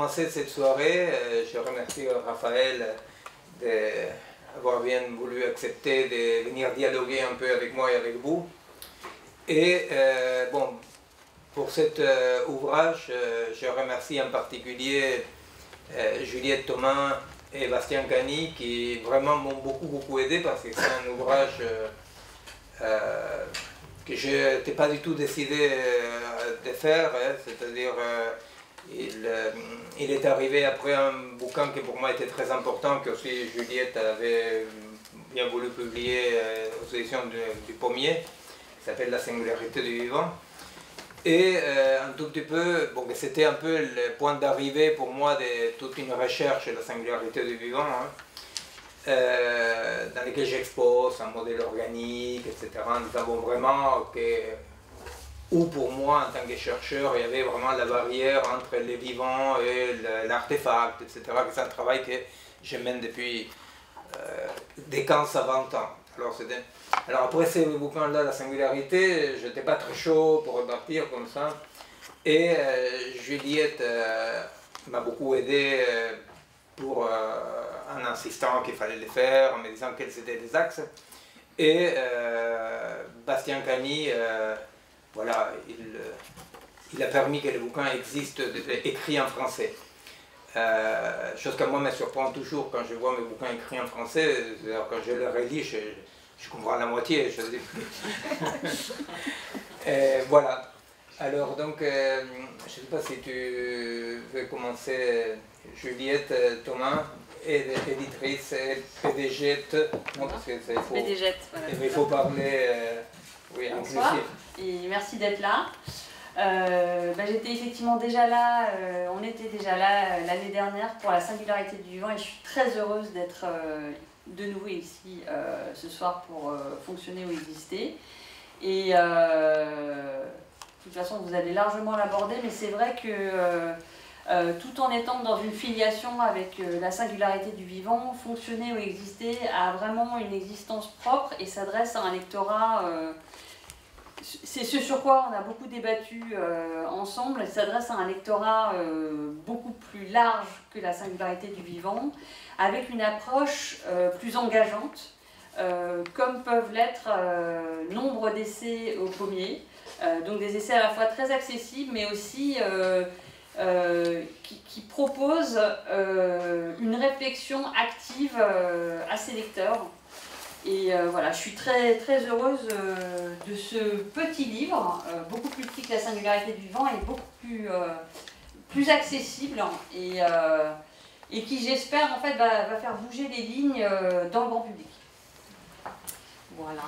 commencer cette soirée, je remercie Raphaël d'avoir bien voulu accepter de venir dialoguer un peu avec moi et avec vous. Et bon, pour cet ouvrage, je remercie en particulier Juliette Thomas et Bastien Cani qui vraiment m'ont beaucoup aidé parce que c'est un ouvrage que je n'étais pas du tout décidé de faire, hein, c'est-à-dire il est arrivé après un bouquin qui pour moi était très important, que aussi Juliette avait bien voulu publier aux éditions du Pommier, qui s'appelle La singularité du vivant. Et un tout petit peu, bon, c'était un peu le point d'arrivée pour moi de toute une recherche de la singularité du vivant, hein, dans lequel j'expose un modèle organique, etc. Nous avons vraiment où pour moi, en tant que chercheur, il y avait vraiment la barrière entre les vivants et l'artefact, etc. C'est un travail que je mène depuis des 15 à 20 ans. Alors après ces bouquins-là, la singularité, je n'étais pas très chaud pour repartir comme ça. Et Juliette m'a beaucoup aidé en insistant qu'il fallait le faire, en me disant quels étaient les axes. Et Bastien Cani, voilà, il a permis que le bouquin existe écrit en français. Chose que moi me surprend toujours quand je vois mes bouquins écrits en français, quand je les relis, je comprends la moitié. Voilà. Alors donc, je ne sais pas si tu veux commencer, Juliette Thomas, éditrice et PDG, non parce que il faut, PDG, voilà, il faut parler oui, bonsoir, et merci d'être là. J'étais effectivement déjà là, on était déjà là l'année dernière pour la singularité du vivant et je suis très heureuse d'être de nouveau ici ce soir pour fonctionner ou exister. Et de toute façon vous allez largement l'aborder, mais c'est vrai que tout en étant dans une filiation avec la singularité du vivant, fonctionner ou exister a vraiment une existence propre et s'adresse à un lectorat. C'est ce sur quoi on a beaucoup débattu ensemble. Il s'adresse à un lectorat beaucoup plus large que la singularité du vivant, avec une approche plus engageante, comme peuvent l'être nombre d'essais au Pommier. Donc des essais à la fois très accessibles, mais aussi qui proposent une réflexion active à ses lecteurs. Et voilà, je suis très heureuse de ce petit livre, beaucoup plus petit que la singularité du vivant et beaucoup plus accessible et qui j'espère en fait va faire bouger les lignes dans le grand public. Voilà.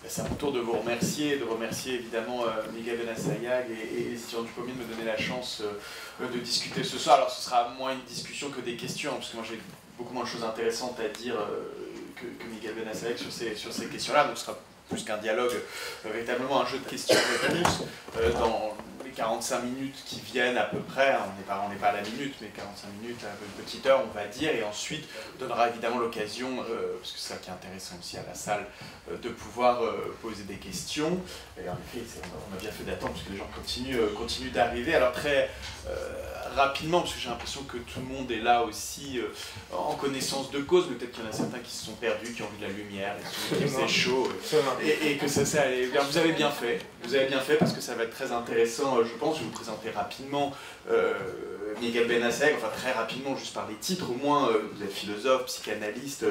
C'est à mon tour de vous remercier, de remercier évidemment Miguel Benassayag et les éditions du Pommier de me donner la chance de discuter ce soir. Alors ce sera moins une discussion que des questions, parce que moi j'ai beaucoup moins de choses intéressantes à dire que Miguel Benassayag sur ces questions-là, donc ce sera plus qu'un dialogue, véritablement un jeu de questions-réponses dans les 45 minutes qui viennent à peu près, hein, on n'est pas à la minute, mais 45 minutes, une petite heure on va dire, et ensuite on donnera évidemment l'occasion, parce que c'est ça qui est intéressant aussi à la salle, de pouvoir poser des questions. Et en effet, on a bien fait d'attendre, parce que les gens continuent d'arriver. Alors très rapidement, parce que j'ai l'impression que tout le monde est là aussi en connaissance de cause, mais peut-être qu'il y en a certains qui se sont perdus, qui ont vu de la lumière, qui faisait chaud, et que ça allait bien. Vous avez bien fait, parce que ça va être très intéressant, je pense. Je vais vous présenter rapidement Miguel Benassayag, enfin très rapidement, juste par les titres, au moins, vous êtes philosophe, psychanalyste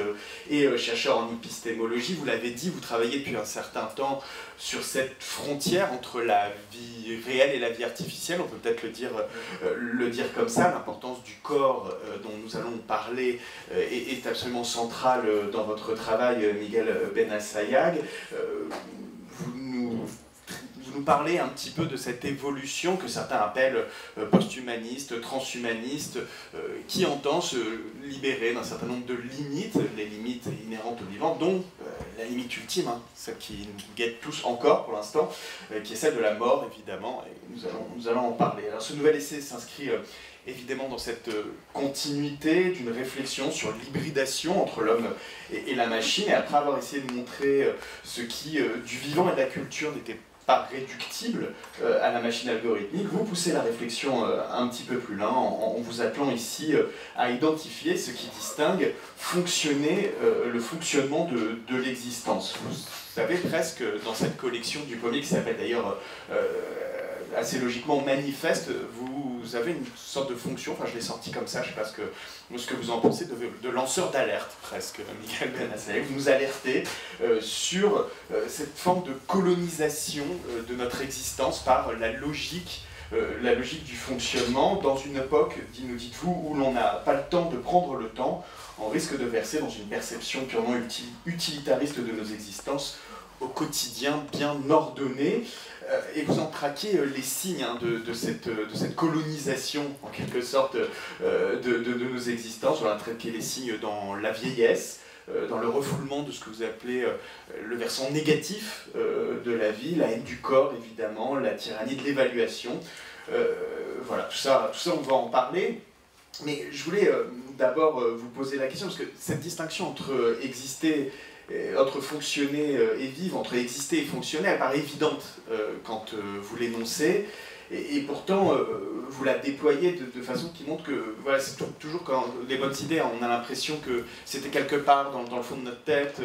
et chercheur en épistémologie. Vous l'avez dit, vous travaillez depuis un certain temps sur cette frontière entre la vie réelle et la vie artificielle, on peut peut-être le dire comme ça. L'importance du corps dont nous allons parler est absolument centrale dans votre travail, Miguel Benassayag. Vous nous parlez un petit peu de cette évolution que certains appellent post-humaniste, transhumaniste, qui entend se libérer d'un certain nombre de limites, les limites inhérentes au vivant, dont la limite ultime, hein, celle qui nous guette tous encore pour l'instant, qui est celle de la mort, évidemment, et nous allons en parler. Alors ce nouvel essai s'inscrit évidemment dans cette continuité d'une réflexion sur l'hybridation entre l'homme et la machine, et après avoir essayé de montrer ce qui, du vivant et de la culture, n'était pas réductible à la machine algorithmique, vous poussez la réflexion un petit peu plus loin en vous appelant ici à identifier ce qui distingue le fonctionnement de l'existence. Vous savez, presque dans cette collection du premier qui s'appelle d'ailleurs assez logiquement manifeste, vous avez une sorte de fonction, enfin je l'ai sorti comme ça, je ne sais pas ce que vous en pensez, de lanceur d'alerte presque, Miguel Benassayag. Vous nous alertez sur cette forme de colonisation de notre existence par la logique du fonctionnement dans une époque, nous dites-vous, où l'on n'a pas le temps de prendre le temps, on risque de verser dans une perception purement utilitariste de nos existences au quotidien bien ordonné, et vous en traquez les signes de cette colonisation, en quelque sorte, de nos existences. On a traqué les signes dans la vieillesse, dans le refoulement de ce que vous appelez le versant négatif de la vie, la haine du corps, évidemment, la tyrannie de l'évaluation. Voilà, tout ça, on va en parler. Mais je voulais d'abord vous poser la question, parce que cette distinction entre exister, entre fonctionner et vivre, entre exister et fonctionner, elle paraît évidente quand vous l'énoncez, et pourtant vous la déployez de façon qui montre que voilà, c'est toujours quand les bonnes idées, on a l'impression que c'était quelque part dans le fond de notre tête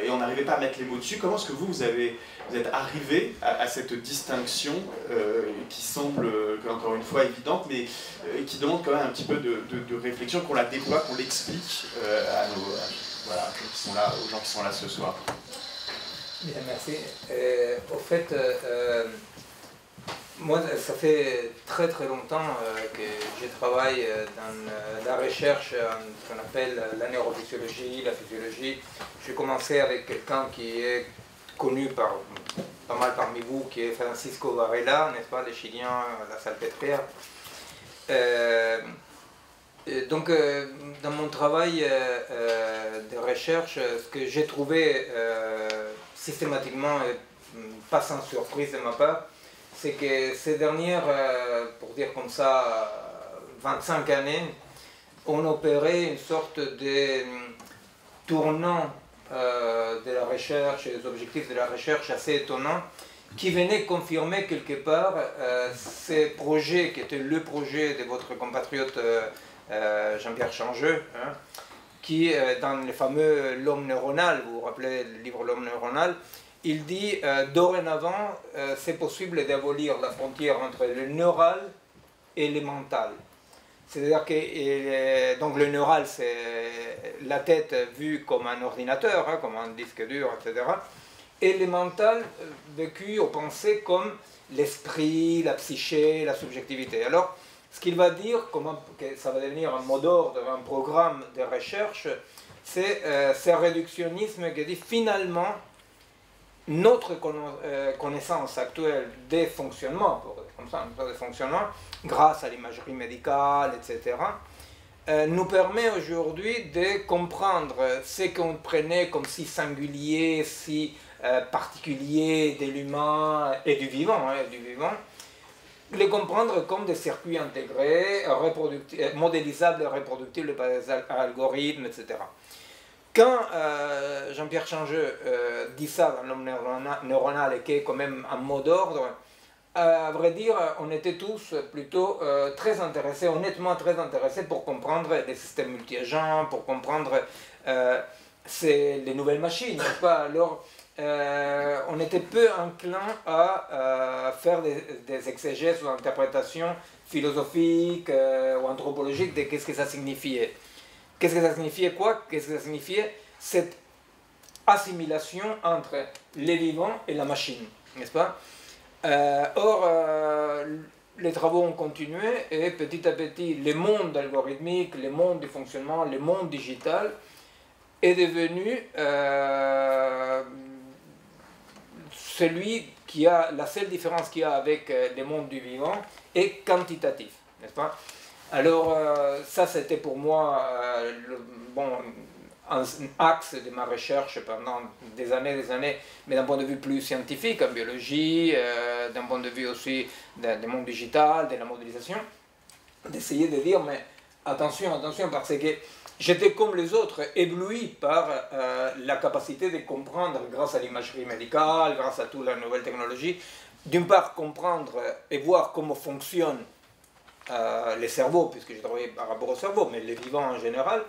et on n'arrivait pas à mettre les mots dessus. Comment est-ce que vous êtes arrivé à cette distinction qui semble, encore une fois, évidente, mais qui demande quand même un petit peu de réflexion, qu'on la déploie, qu'on l'explique voilà, aux gens qui sont là ce soir. Bien, merci. Au fait, moi, ça fait très très longtemps que je travaille dans la recherche, ce qu'on appelle la neurophysiologie, la physiologie. J'ai commencé avec quelqu'un qui est connu pas mal parmi vous, qui est Francisco Varela, n'est-ce pas, le Chilien, la salpêtrière. Donc, dans mon travail de recherche, ce que j'ai trouvé systématiquement, pas sans surprise de ma part, c'est que ces dernières, pour dire comme ça, 25 années, on opérait une sorte de tournant de la recherche et des objectifs de la recherche assez étonnants, qui venaient confirmer quelque part ces projets, qui étaient le projet de votre compatriote Jean-Pierre Changeux, hein, qui, dans le fameux L'homme neuronal, vous vous rappelez le livre L'homme neuronal, il dit dorénavant, c'est possible d'abolir la frontière entre le neural et le mental. C'est-à-dire que donc le neural, c'est la tête vue comme un ordinateur, hein, comme un disque dur, etc. Et le mental vécu ou pensé comme l'esprit, la psyché, la subjectivité. Alors, ce qu'il va dire, que ça va devenir un mot d'ordre, un programme de recherche, c'est ce réductionnisme qui dit finalement notre connaissance actuelle des fonctionnements, comme ça, des fonctionnements, grâce à l'imagerie médicale, etc., nous permet aujourd'hui de comprendre ce qu'on prenait comme si singulier, si particulier de l'humain et du vivant, les comprendre comme des circuits intégrés, modélisables et reproductibles par des algorithmes, etc. Quand Jean-Pierre Changeux dit ça dans l'homme neuronal et qui est quand même un mot d'ordre, à vrai dire, on était tous plutôt très intéressés, honnêtement très intéressés pour comprendre les systèmes multi-agents, pour comprendre les nouvelles machines, n'est-ce pas? Alors, on était peu enclin à faire des exégèses ou interprétations philosophiques ou anthropologiques de qu'est-ce que ça signifiait. Qu'est-ce que ça signifiait quoi? Qu'est-ce que ça signifiait cette assimilation entre les vivants et la machine, n'est-ce pas? Or, les travaux ont continué et petit à petit, le monde algorithmique, le monde du fonctionnement, le monde digital est devenu celui qui a, la seule différence qu'il y a avec le monde du vivant est quantitatif, n'est-ce pas? Alors ça c'était pour moi un axe de ma recherche pendant des années, mais d'un point de vue plus scientifique, en biologie, d'un point de vue aussi du monde digital, de la modélisation, d'essayer de dire mais attention, parce que j'étais comme les autres, ébloui par la capacité de comprendre, grâce à l'imagerie médicale, grâce à toute la nouvelle technologie, d'une part comprendre et voir comment fonctionne les cerveaux, puisque j'ai travaillé par rapport au cerveau, mais les vivants en général.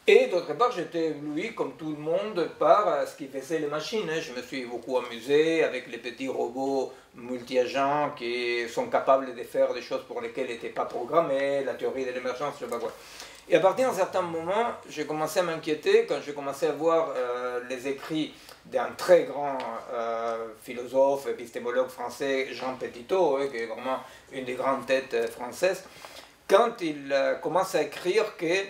Et d'autre part, j'étais ébloui, comme tout le monde, par ce qui faisait les machines. Je me suis beaucoup amusé avec les petits robots multi-agents qui sont capables de faire des choses pour lesquelles ils n'étaient pas programmés, la théorie de l'émergence, je ne sais pas quoi. Et à partir d'un certain moment, j'ai commencé à m'inquiéter quand j'ai commencé à voir les écrits d'un très grand philosophe, épistémologue français, Jean Petitot, qui est vraiment une des grandes têtes françaises, quand il commence à écrire que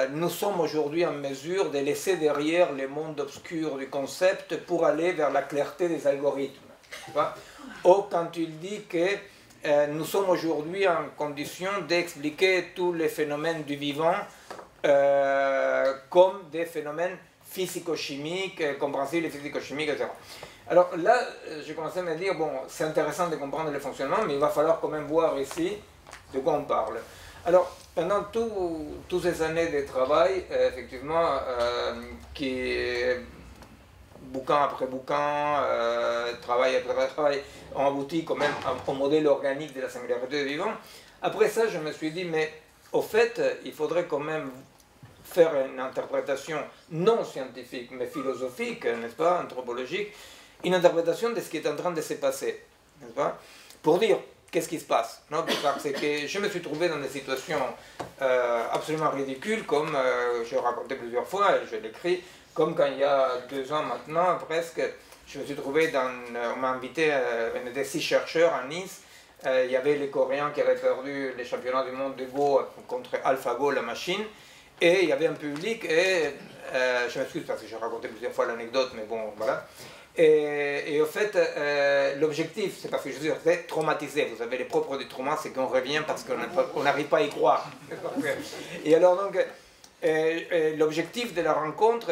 nous sommes aujourd'hui en mesure de laisser derrière les mondes obscurs du concept pour aller vers la clarté des algorithmes. Ou quand il dit que nous sommes aujourd'hui en condition d'expliquer tous les phénomènes du vivant comme des phénomènes physico-chimiques, compréhensibles et physico-chimiques, etc. Alors là, j'ai commencé à me dire, bon, c'est intéressant de comprendre le fonctionnement, mais il va falloir quand même voir ici de quoi on parle. Alors, pendant toutes ces années de travail, effectivement, qui bouquin après bouquin, travail après travail, ont abouti quand même au modèle organique de la singularité du vivant. Après ça, je me suis dit, mais au fait, il faudrait quand même faire une interprétation non scientifique, mais philosophique, n'est-ce pas, anthropologique, une interprétation de ce qui est en train de se passer, n'est-ce pas, pour dire qu'est-ce qui se passe, non? Parce que je me suis trouvé dans des situations absolument ridicules, comme je racontais plusieurs fois, et je l'écris, comme quand il y a 2 ans maintenant, presque, je me suis trouvé on m'a invité, on était 6 chercheurs à Nice, il y avait les Coréens qui avaient perdu les championnats du monde de Go contre AlphaGo, la machine, et il y avait un public, et je m'excuse parce que j'ai raconté plusieurs fois l'anecdote, mais bon, voilà. Et au fait, l'objectif, c'est parce que je suis traumatisé. Vous savez, les propres du trauma, c'est qu'on revient parce qu'on n'arrive pas à y croire. Et alors, donc, l'objectif de la rencontre,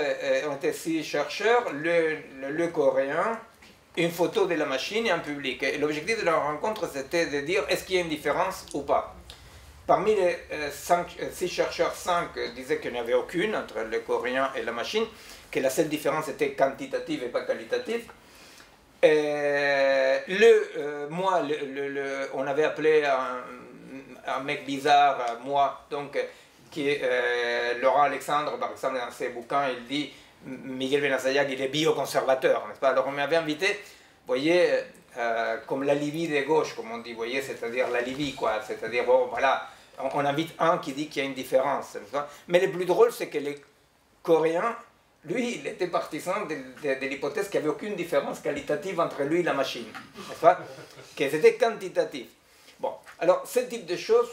on était 6 chercheurs, le Coréen, une photo de la machine et un public. Et l'objectif de la rencontre, c'était de dire est-ce qu'il y a une différence ou pas. Parmi les 6 chercheurs, 5 disaient qu'il n'y avait aucune entre le Coréen et la machine, que la seule différence était quantitative et pas qualitative. Moi, on avait appelé un mec bizarre, moi, donc, qui est Laurent Alexandre, par exemple, dans ses bouquins, il dit Miguel Benassayag, il est bioconservateur, n'est-ce pas? Alors on m'avait invité, vous voyez, comme la Libye des gauches, comme on dit, vous voyez, c'est-à-dire la Libye, quoi, c'est-à-dire, bon, voilà, on invite un qui dit qu'il y a une différence, n'est-ce pas? Mais le plus drôle, c'est que les Coréens, lui, il était partisan de l'hypothèse qu'il n'y avait aucune différence qualitative entre lui et la machine, n'est-ce pas? Que c'était quantitatif. Bon, alors, ce type de choses,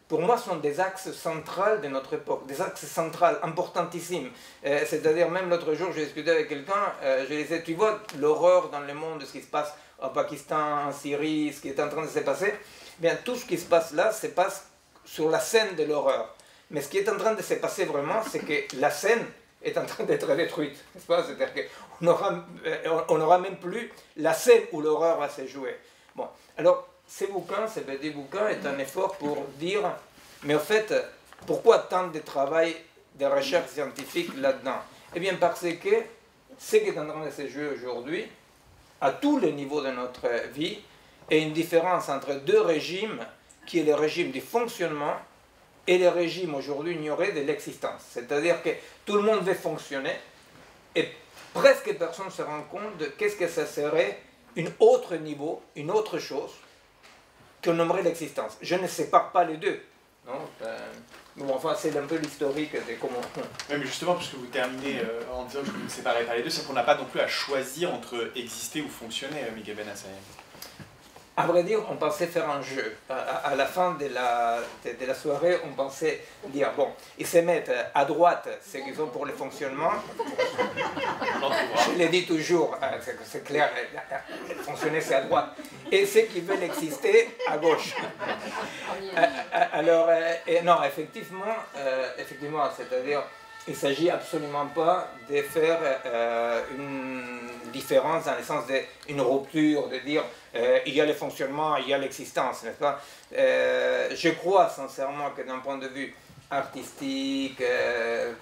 pour moi, sont des axes centraux de notre époque, des axes centraux, importantissimes. C'est-à-dire, même l'autre jour, j'ai discuté avec quelqu'un, je lui disais, tu vois l'horreur dans le monde de ce qui se passe au Pakistan, en Syrie, ce qui est en train de se passer, bien, tout ce qui se passe là, se passe sur la scène de l'horreur. Mais ce qui est en train de se passer vraiment, c'est que la scène est en train d'être détruite, n'est-ce pas? C'est-à-dire qu'on n'aura même plus la scène où l'horreur va se jouer. Bon, alors, ces petits bouquins, est un effort pour dire, mais en fait, pourquoi tant de travail, de recherche scientifique là-dedans? Eh bien, parce que ce qui est en train de se jouer aujourd'hui, à tous les niveaux de notre vie, est une différence entre 2 régimes, qui est le régime du fonctionnement et le régime aujourd'hui ignoré de l'existence. C'est-à-dire que tout le monde veut fonctionner, et presque personne ne se rend compte de qu'est-ce que ça serait un autre niveau, une autre chose, qu'on nommerait l'existence. Je ne sépare pas les deux. Non, bon, enfin, c'est un peu l'historique de comment... Oui, mais justement, puisque vous terminez en disant que vous ne séparez pas les deux, c'est qu'on n'a pas non plus à choisir entre exister ou fonctionner, Miguel Benassayag. À vrai dire, on pensait faire un jeu. À la fin de la soirée, on pensait dire, bon, ils se mettent à droite ceux qui sont pour le fonctionnement. Je l'ai dit toujours, c'est clair, fonctionner c'est à droite. Et ceux qui veulent exister, à gauche. Alors, non, effectivement, c'est-à-dire, il ne s'agit absolument pas de faire une différence dans le sens d'une rupture, de dire il y a le fonctionnement, il y a l'existence, n'est-ce pas? Je crois sincèrement que d'un point de vue artistique,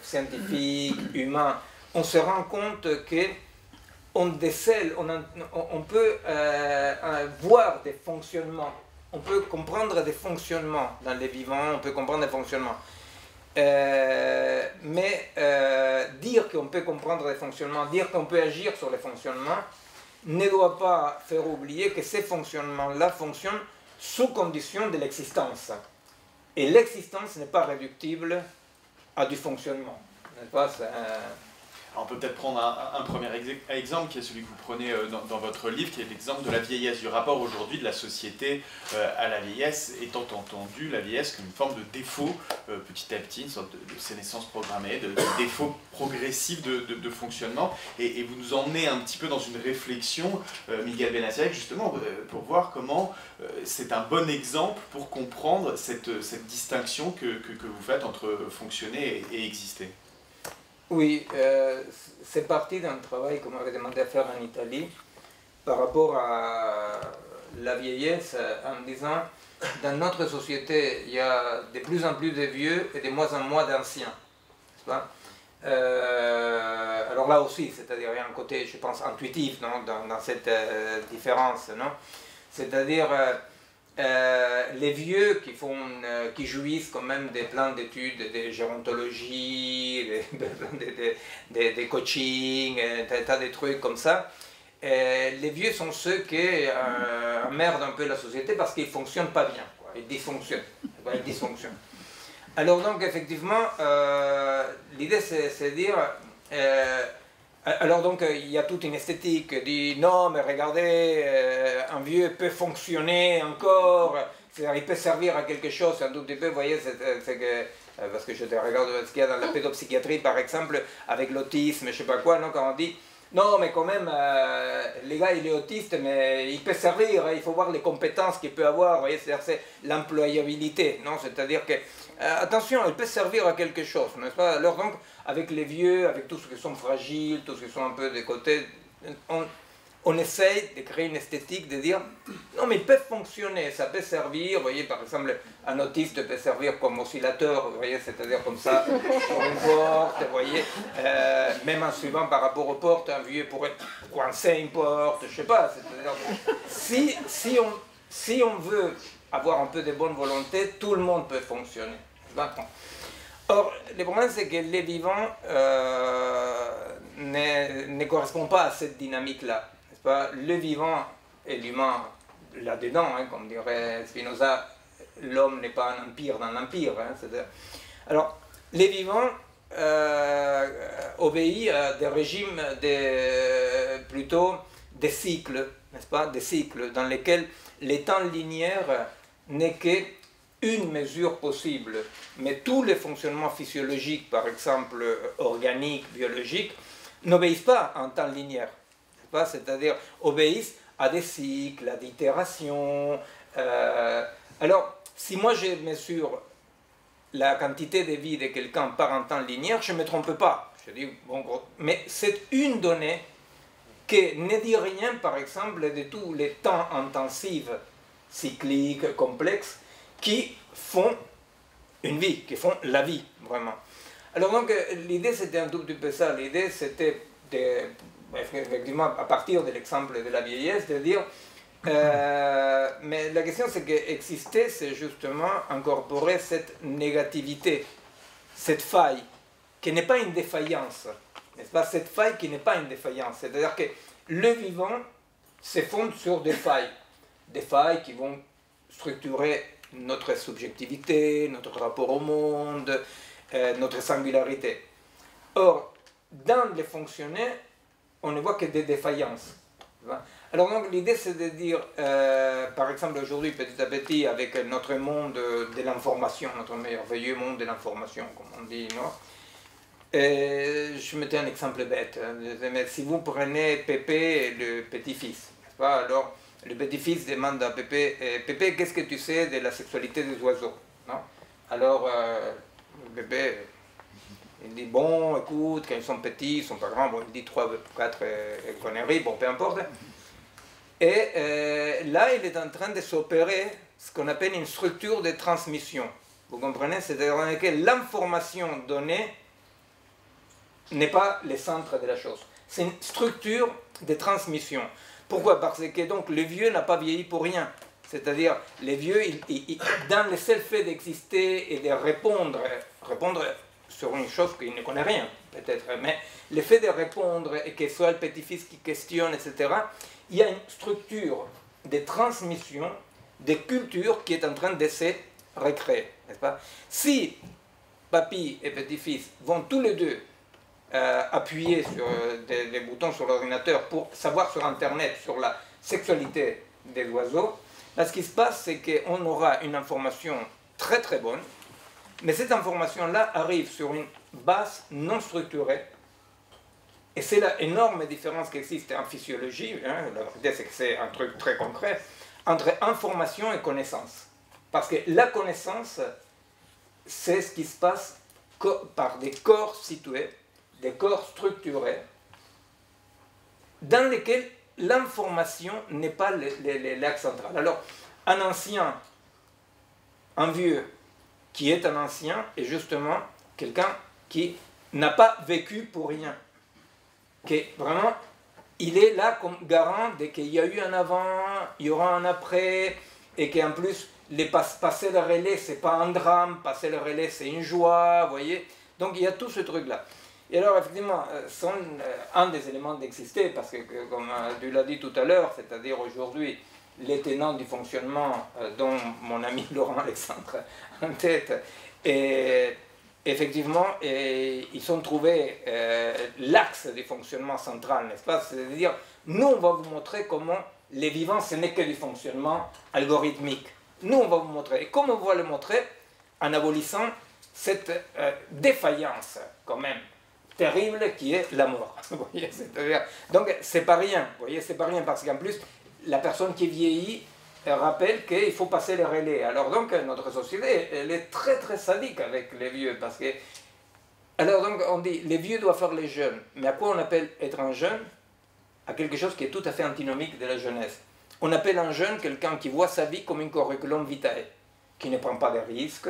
scientifique, humain, on se rend compte qu'on décèle, on peut voir des fonctionnements, on peut comprendre des fonctionnements dans les vivants, on peut comprendre des fonctionnements. Mais dire qu'on peut comprendre les fonctionnements, dire qu'on peut agir sur les fonctionnements, ne doit pas faire oublier que ces fonctionnements-là fonctionnent sous condition de l'existence. Et l'existence n'est pas réductible à du fonctionnement. N'est-ce pas? Alors on peut peut-être prendre un premier exemple qui est celui que vous prenez dans votre livre, qui est l'exemple de la vieillesse, du rapport aujourd'hui de la société à la vieillesse, étant entendu la vieillesse comme une forme de défaut petit à petit, une sorte de sénescence programmée, de défaut progressif de fonctionnement. Et vous nous emmenez un petit peu dans une réflexion, Miguel Benassayag, justement, pour voir comment c'est un bon exemple pour comprendre cette distinction que vous faites entre fonctionner et exister. Oui, c'est parti d'un travail qu'on m'avait demandé à faire en Italie par rapport à la vieillesse, en disant, dans notre société, il y a de plus en plus de vieux et de moins en moins d'anciens. N'est-ce pas? Alors là aussi, c'est-à-dire il y a un côté, je pense, intuitif, non, dans cette différence, non? C'est-à-dire les vieux qui jouissent quand même des plans d'études, de gérontologie, des coachings, des tas de trucs comme ça. Les vieux sont ceux qui emmerdent un peu la société parce qu'ils ne fonctionnent pas bien, quoi. Ils dysfonctionnent. Ils dysfonctionnent. Alors donc effectivement, l'idée c'est de dire... alors donc il y a toute une esthétique qui dit non mais regardez, un vieux peut fonctionner encore, il peut servir à quelque chose un tout petit peu, vous voyez, c'est que, parce que je te regarde ce qu'il y a dans la pédopsychiatrie par exemple, avec l'autisme, je sais pas quoi, non, quand on dit non mais quand même, les gars il est autiste mais il peut servir, il faut voir les compétences qu'il peut avoir, vous voyez, c'est l'employabilité, non, c'est-à-dire que attention, il peut servir à quelque chose, n'est-ce pas? Alors donc, avec les vieux, avec tous ceux qui sont fragiles, tous ceux qui sont un peu de côté, on essaye de créer une esthétique, de dire, non mais ils peuvent fonctionner, ça peut servir, vous voyez, par exemple, un autiste peut servir comme oscillateur, vous voyez, c'est-à-dire comme ça, sur une porte, vous voyez, même en suivant par rapport aux portes, un vieux pourrait coincer une porte, je sais pas, c'est-à-dire, si on veut avoir un peu de bonne volonté, tout le monde peut fonctionner. Or, le problème c'est que les vivants ne correspondent pas à cette dynamique-là. Le vivant et l'humain, là-dedans, hein, comme dirait Spinoza, l'homme n'est pas un empire dans l'empire. Hein, alors, les vivants obéissent à des régimes plutôt des cycles, n'est-ce pas, des cycles dans lesquels les temps linéaires n'est qu'une mesure possible. Mais tous les fonctionnements physiologiques, par exemple organiques, biologiques, n'obéissent pas en temps linéaire. C'est-à-dire obéissent à des cycles, à des itérations. Alors, si moi je mesure la quantité de vie de quelqu'un par un temps linéaire, je ne me trompe pas. Je dis, bon, mais c'est une donnée qui ne dit rien, par exemple, de tous les temps intensifs, cycliques, complexes, qui font une vie, qui font la vie, vraiment. Alors donc, l'idée c'était un tout petit peu ça. L'idée c'était, effectivement, à partir de l'exemple de la vieillesse, de dire, mais la question c'est qu'exister, c'est justement incorporer cette négativité, cette faille, qui n'est pas une défaillance, n'est-ce pas? Cette faille qui n'est pas une défaillance, c'est-à-dire que le vivant se fonde sur des failles qui vont structurer notre subjectivité, notre rapport au monde, notre singularité. Or, dans les fonctionner, on ne voit que des défaillances. Alors donc l'idée c'est de dire, par exemple aujourd'hui petit à petit avec notre monde de l'information, notre merveilleux monde de l'information comme on dit, non? Je mettais un exemple bête, mais si vous prenez Pépé, le petit-fils, n'est-ce pas? Alors le petit-fils demande à Pépé, Pépé, qu'est-ce que tu sais de la sexualité des oiseaux, non? Alors Pépé, il dit, bon, écoute, quand ils sont petits, ils sont pas grands, bon, il dit 3 ou 4 conneries, bon, peu importe. Et là, il est en train de s'opérer ce qu'on appelle une structure de transmission. Vous comprenez? C'est-à-dire dans lequel l'information donnée n'est pas le centre de la chose. C'est une structure de transmission. Pourquoi? Parce que donc le vieux n'a pas vieilli pour rien. C'est-à-dire, les vieux, dans le seul fait d'exister et de répondre sur une chose qu'il ne connaît rien, peut-être, mais le fait de répondre et que ce soit le petit-fils qui questionne, etc., il y a une structure de transmission, de culture qui est en train de se recréer, n'est-ce pas? Si papy et petit-fils vont tous les deux appuyer sur des boutons sur l'ordinateur pour savoir sur Internet sur la sexualité des oiseaux, là, ce qui se passe, c'est qu'on aura une information très très bonne, mais cette information-là arrive sur une base non structurée, et c'est l'énorme différence qui existe en physiologie, hein, la vérité c'est que c'est un truc très concret, entre information et connaissance. Parce que la connaissance, c'est ce qui se passe par des corps situés, des corps structurés, dans lesquels l'information n'est pas l'axe central. Alors, un ancien, un vieux qui est un ancien, est justement quelqu'un qui n'a pas vécu pour rien. Qui vraiment, il est là comme garant de qu'il y a eu un avant, il y aura un après, et qu'en plus, passer le relais, c'est pas un drame, passer le relais, c'est une joie, vous voyez. Donc, il y a tout ce truc-là. Et alors, effectivement, sont un des éléments d'exister, parce que, comme tu l'as dit tout à l'heure, c'est-à-dire aujourd'hui, les tenants du fonctionnement dont mon ami Laurent Alexandre en tête, et effectivement, ils ont trouvé l'axe du fonctionnement central, n'est-ce pas? C'est-à-dire, nous, on va vous montrer comment les vivants, ce n'est que du fonctionnement algorithmique. Nous, on va vous montrer. Et comment on va le montrer? En abolissant cette défaillance, quand même, terrible qui est la mort. Vous voyez, donc c'est pas rien, vous voyez, c'est pas rien parce qu'en plus la personne qui vieillit rappelle qu'il faut passer les relais. Alors donc notre société elle est très très sadique avec les vieux parce que alors donc on dit les vieux doivent faire les jeunes, mais à quoi on appelle être un jeune? À quelque chose qui est tout à fait antinomique de la jeunesse. On appelle un jeune quelqu'un qui voit sa vie comme un curriculum vitae, qui ne prend pas de risques,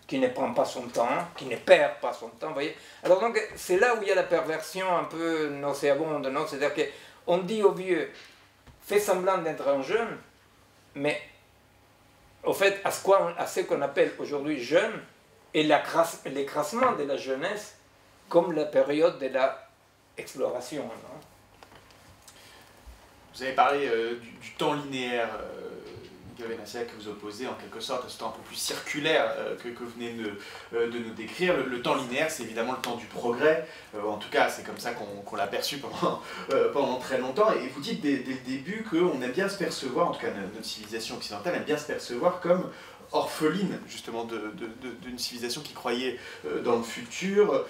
qui ne prend pas son temps, qui ne perd pas son temps, vous voyez. Alors donc, c'est là où il y a la perversion un peu nauséabonde, non? C'est-à-dire qu'on dit aux vieux, fais semblant d'être un jeune, mais au fait, à ce qu'on appelle aujourd'hui jeune, et l'écrasement de la jeunesse comme la période de l'exploration, non? Vous avez parlé du temps linéaire, Miguel Benassia, que vous opposez en quelque sorte à ce temps un peu plus circulaire que vous venez de nous décrire. Le temps linéaire, c'est évidemment le temps du progrès. En tout cas, c'est comme ça qu'on l'a perçu pendant très longtemps. Et vous dites dès le début qu'on aime bien se percevoir, en tout cas notre civilisation occidentale aime bien se percevoir comme orpheline justement d'une civilisation qui croyait dans le futur,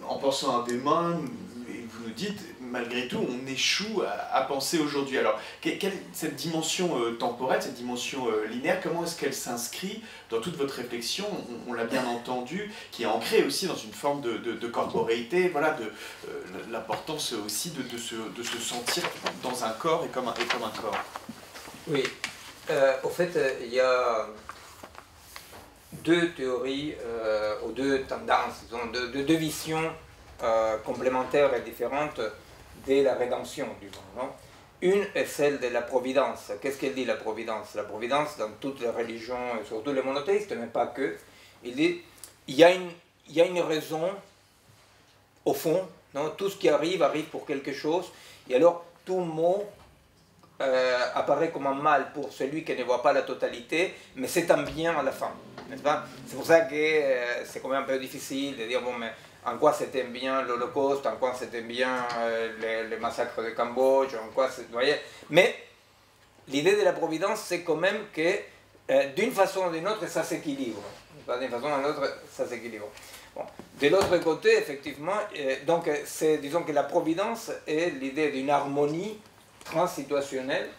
en pensant à demain. Et vous nous dites, malgré tout, on échoue à penser aujourd'hui. Alors, cette dimension temporelle, cette dimension linéaire, comment est-ce qu'elle s'inscrit dans toute votre réflexion? On l'a bien entendu, qui est ancrée aussi dans une forme de corporéité, voilà, de l'importance aussi de se sentir dans un corps et comme un corps. Oui, au fait, il y a deux théories ou deux tendances, disons, deux visions complémentaires et différentes de la rédemption du monde. Une est celle de la providence. Qu'est-ce qu'elle dit la providence? La providence, dans toutes les religions, et surtout les monothéistes, mais pas que, il dit il y a une raison, au fond, non? Tout ce qui arrive pour quelque chose, et alors tout mot apparaît comme un mal pour celui qui ne voit pas la totalité, mais c'est un bien à la fin, n'est-ce pas? C'est pour ça que c'est quand même un peu difficile de dire, bon, mais en quoi c'était bien l'Holocauste, en quoi c'était bien les massacres de Cambodge, en quoi vous voyez. Mais l'idée de la providence, c'est quand même que d'une façon ou d'une autre, ça s'équilibre. D'une façon ou d'une autre, ça s'équilibre. Bon. De l'autre côté, effectivement, donc disons que la providence est l'idée d'une harmonie transsituationnelle,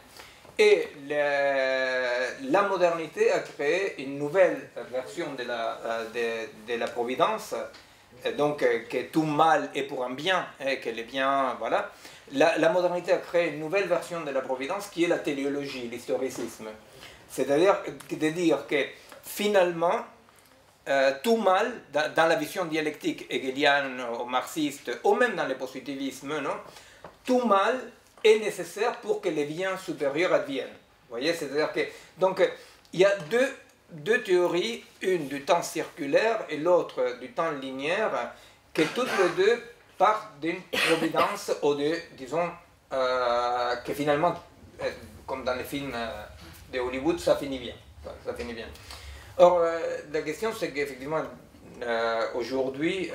et la modernité a créé une nouvelle version de la providence, donc que tout mal est pour un bien, et que les biens, voilà. La modernité a créé une nouvelle version de la providence qui est la téléologie, l'historicisme. C'est-à-dire de dire que finalement, tout mal, dans la vision dialectique hegelienne ou marxiste, ou même dans le positivisme, non, tout mal est nécessaire pour que les biens supérieurs adviennent. Vous voyez, c'est-à-dire que, donc, il y a deux théories, une du temps circulaire et l'autre du temps linéaire, que toutes les deux partent d'une providence ou de, disons, que finalement, comme dans les films de Hollywood, ça finit bien. Ça finit bien. Or, la question, c'est qu'effectivement, aujourd'hui,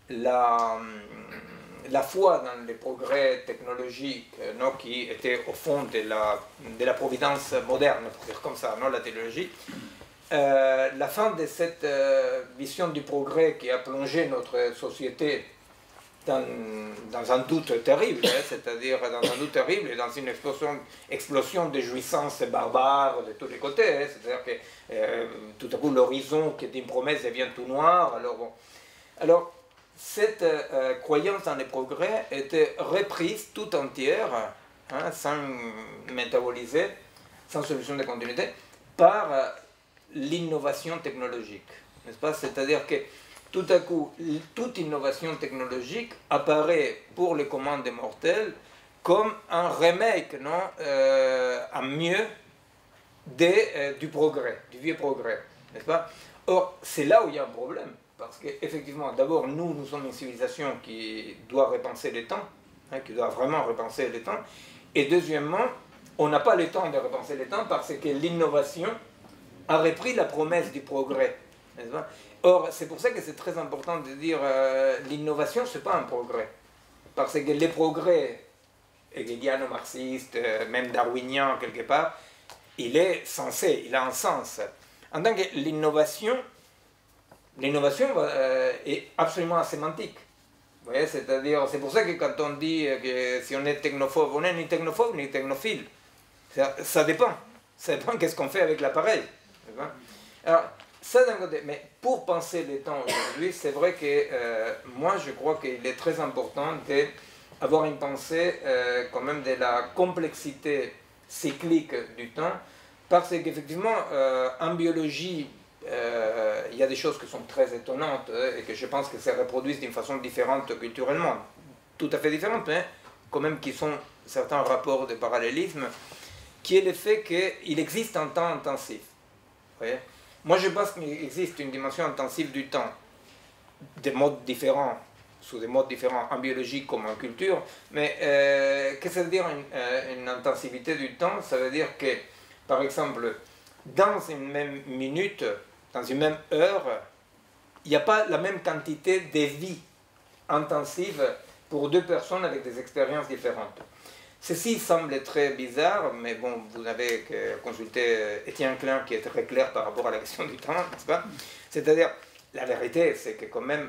la foi dans les progrès technologiques, non, qui était au fond de la providence moderne, pour dire comme ça, non, la technologie, la fin de cette vision du progrès qui a plongé notre société dans un doute terrible, hein, c'est-à-dire dans un doute terrible et dans une explosion de jouissances barbares de tous les côtés, hein, c'est-à-dire que tout à coup l'horizon qui est une promesse devient tout noir. Alors, bon. Alors cette croyance dans les progrès était reprise tout entière, hein, sans métaboliser, sans solution de continuité, par l'innovation technologique, n'est-ce pas? C'est-à-dire que tout à coup, toute innovation technologique apparaît pour les commandes des mortels comme un remake, non, à mieux du progrès, du vieux progrès, n'est-ce pas? Or, c'est là où il y a un problème, parce qu'effectivement, d'abord, nous sommes une civilisation qui doit repenser les temps, hein, qui doit vraiment repenser les temps, et deuxièmement, on n'a pas le temps de repenser les temps parce que l'innovation a repris la promesse du progrès, n'est-ce pas? Or, c'est pour ça que c'est très important de dire l'innovation, ce n'est pas un progrès. Parce que les progrès hegeliano-marxistes, même darwiniens quelque part, il est censé, il a un sens. En tant que l'innovation est absolument asémantique. Vous voyez, c'est-à-dire, c'est pour ça que quand on dit que si on est technophobe, on n'est ni technophobe ni technophile. Ça dépend. Ça dépend qu'est-ce qu'on fait avec l'appareil. Alors, ça d'un côté, mais pour penser les temps aujourd'hui, c'est vrai que moi je crois qu'il est très important d'avoir une pensée quand même de la complexité cyclique du temps, parce qu'effectivement en biologie il y a des choses qui sont très étonnantes et que je pense que se reproduisent d'une façon différente culturellement, tout à fait différente, mais quand même qui sont certains rapports de parallélisme, qui est le fait qu'il existe un temps intensif. Vous voyez ? Moi, je pense qu'il existe une dimension intensive du temps, des modes différents, sous des modes différents en biologie comme en culture, mais qu'est-ce que ça veut dire une intensivité du temps? Ça veut dire que, par exemple, dans une même minute, dans une même heure, il n'y a pas la même quantité de vie intensive pour deux personnes avec des expériences différentes. Ceci semble très bizarre, mais bon, vous avez consulté Étienne Klein qui est très clair par rapport à la question du temps, n'est-ce pas? C'est-à-dire, la vérité, c'est que quand même,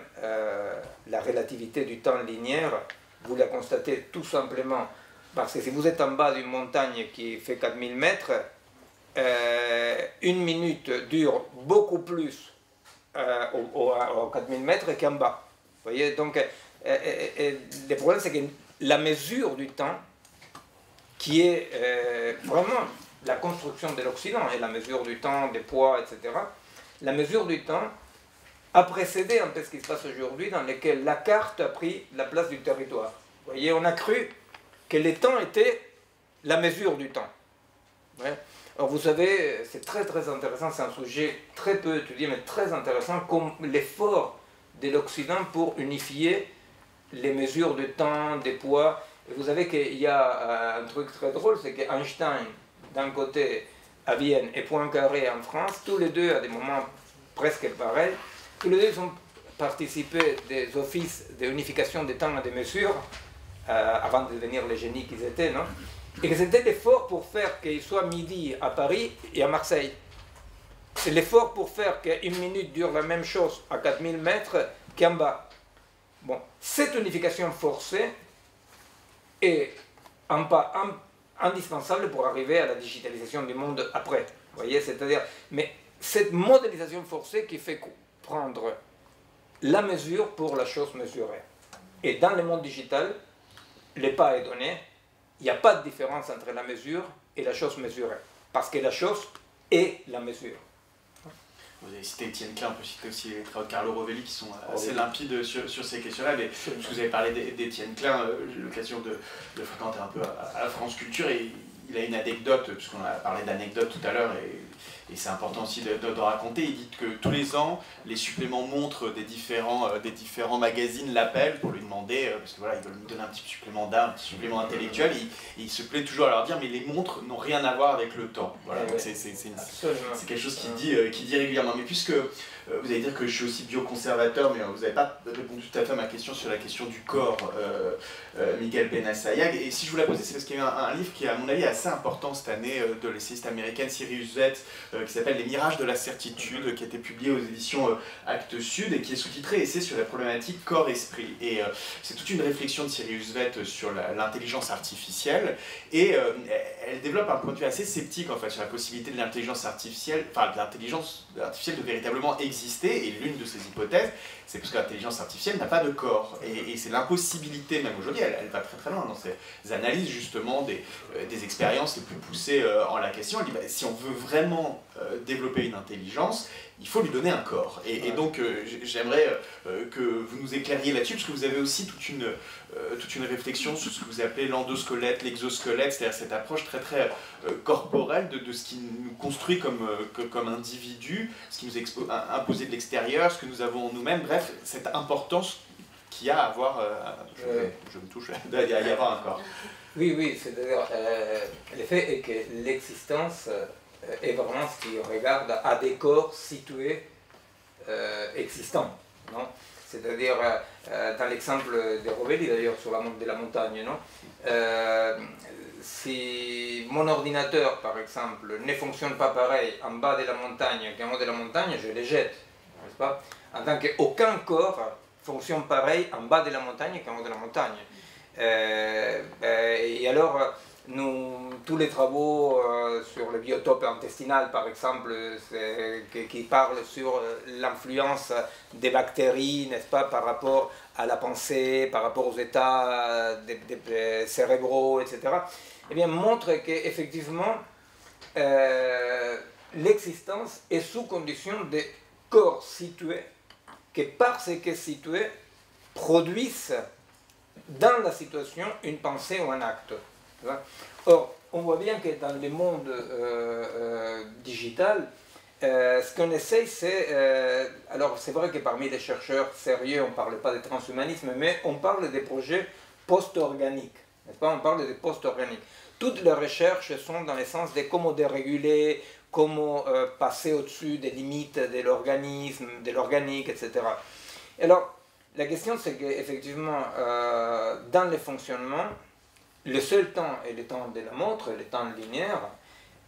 la relativité du temps linéaire, vous la constatez tout simplement parce que si vous êtes en bas d'une montagne qui fait 4000 mètres, une minute dure beaucoup plus aux 4000 mètres qu'en bas. Vous voyez, donc, le problème, c'est que la mesure du temps, qui est vraiment la construction de l'Occident, et la mesure du temps, des poids, etc., la mesure du temps a précédé un peu ce qui se passe aujourd'hui, dans lequel la carte a pris la place du territoire. Vous voyez, on a cru que le temps était la mesure du temps. Ouais. Alors vous savez, c'est très très intéressant, c'est un sujet très peu étudié, mais très intéressant, comme l'effort de l'Occident pour unifier les mesures de temps, des poids. Et vous savez qu'il y a un truc très drôle, c'est qu'Einstein, d'un côté à Vienne, et Poincaré en France, tous les deux à des moments presque pareils, tous les deux ont participé des offices d'unification des temps et des mesures, avant de devenir les génies qu'ils étaient, non? Et que c'était l'effort pour faire qu'il soit midi à Paris et à Marseille. C'est l'effort pour faire qu'une minute dure la même chose à 4000 mètres qu'en bas. Bon, cette unification forcée est un pas indispensable pour arriver à la digitalisation du monde après. Vous voyez, c'est-à-dire, mais cette modélisation forcée qui fait prendre la mesure pour la chose mesurée. Et dans le monde digital, le pas est donné. Il n'y a pas de différence entre la mesure et la chose mesurée, parce que la chose est la mesure. Vous avez cité Étienne Klein, on peut citer aussi les travaux de Carlo Rovelli qui sont assez limpides sur ces questions-là. Mais puisque vous avez parlé d'Étienne Klein, j'ai l'occasion de fréquenter un peu à la France Culture et il a une anecdote, puisqu'on a parlé d'anecdotes tout à l'heure et c'est important aussi de raconter. Il dit que tous les ans, les suppléments montres des différents magazines l'appellent pour lui demander, parce que voilà, ils veulent lui donner un petit supplément d'âme, un petit supplément intellectuel, et il se plaît toujours à leur dire, mais les montres n'ont rien à voir avec le temps. Voilà, donc c'est quelque chose qu'il dit régulièrement. Mais puisque vous allez dire que je suis aussi bioconservateur, mais vous n'avez pas répondu tout à fait à ma question sur la question du corps, Miguel Benassayag. Et si je vous la posais, c'est parce qu'il y a un livre qui est, à mon avis, assez important cette année de l'essayiste américaine Sirius Vett, qui s'appelle Les Mirages de la Certitude, qui a été publié aux éditions Actes Sud et qui est sous-titré Essai sur la problématique corps-esprit. Et c'est toute une réflexion de Sirius Vett sur l'intelligence artificielle et elle développe un point de vue assez sceptique en fait sur la possibilité de l'intelligence artificielle, enfin de l'intelligence artificielle de véritablement exister. Et l'une de ses hypothèses, c'est parce que l'intelligence artificielle n'a pas de corps. Et c'est l'impossibilité, même aujourd'hui, elle va très très loin dans ses analyses justement des expériences les plus poussées en la question. Elle dit, bah, si on veut vraiment développer une intelligence, il faut lui donner un corps. Et donc j'aimerais que vous nous éclairiez là-dessus, parce que vous avez aussi toute une réflexion sur ce que vous appelez l'endosquelette, l'exosquelette, c'est-à-dire cette approche très très corporelle de ce qui nous construit comme individu, ce qui nous est imposé de l'extérieur, ce que nous avons en nous-mêmes, bref, cette importance qu'il y a à avoir, je me touche, il y a à avoir un corps. Oui, c'est-à-dire, l'effet est que l'existence est vraiment ce qui regarde à des corps situés existants, non? C'est-à-dire, dans l'exemple de Rovelli d'ailleurs, sur de la montagne, non? Si mon ordinateur, par exemple, ne fonctionne pas pareil en bas de la montagne qu'en haut de la montagne, je les jette, n'est-ce pas? En tant qu'aucun corps fonctionne pareil en bas de la montagne qu'en haut de la montagne. Et alors, tous les travaux sur le biotope intestinal, par exemple, qui parlent sur l'influence des bactéries, n'est-ce pas, par rapport à la pensée, par rapport aux états cérébraux, etc., eh bien, montrent qu'effectivement, l'existence est sous condition de corps situés, qui, parce que situés, produisent dans la situation une pensée ou un acte. Or, on voit bien que dans le monde digital, ce qu'on essaye, c'est... alors, c'est vrai que parmi les chercheurs sérieux, on ne parle pas de transhumanisme, mais on parle des projets post-organiques. N'est-ce pas? On parle des post-organiques. Toutes les recherches sont dans le sens de comment déréguler, comment passer au-dessus des limites de l'organisme, de l'organique, etc. Alors, la question, c'est qu'effectivement, dans le fonctionnement, le seul temps est le temps de la montre, le temps linéaire,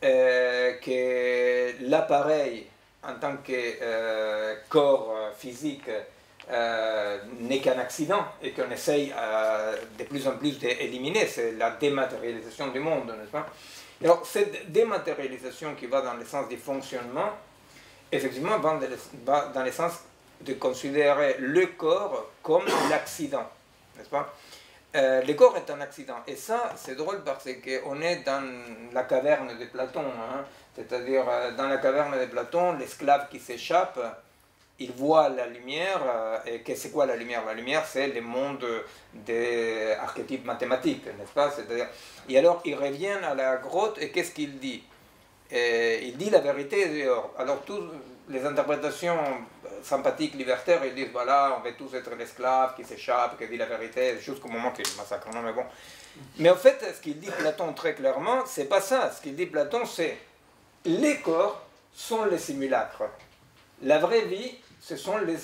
que l'appareil, en tant que corps physique, n'est qu'un accident et qu'on essaye de plus en plus d'éliminer, c'est la dématérialisation du monde, n'est-ce pas? Alors, cette dématérialisation qui va dans le sens du fonctionnement, effectivement, va dans le sens de considérer le corps comme l'accident, n'est-ce pas? Le corps est un accident, et ça, c'est drôle parce qu'on est dans la caverne de Platon, hein? C'est-à-dire dans la caverne de Platon, l'esclave qui s'échappe, il voit la lumière, et c'est quoi la lumière? La lumière, c'est le monde des archétypes mathématiques, n'est-ce pas? C'est-à-dire, et alors, il revient à la grotte, et qu'est-ce qu'il dit? Il dit la vérité est dehors. Alors, toutes les interprétations sympathiques, libertaires, ils disent, voilà, on veut tous être l'esclave qui s'échappe, qui dit la vérité, jusqu'au moment qu'il massacre. Non, mais bon. Mais en fait, ce qu'il dit Platon très clairement, c'est pas ça. Ce qu'il dit Platon, c'est les corps sont les simulacres. La vraie vie, ce sont les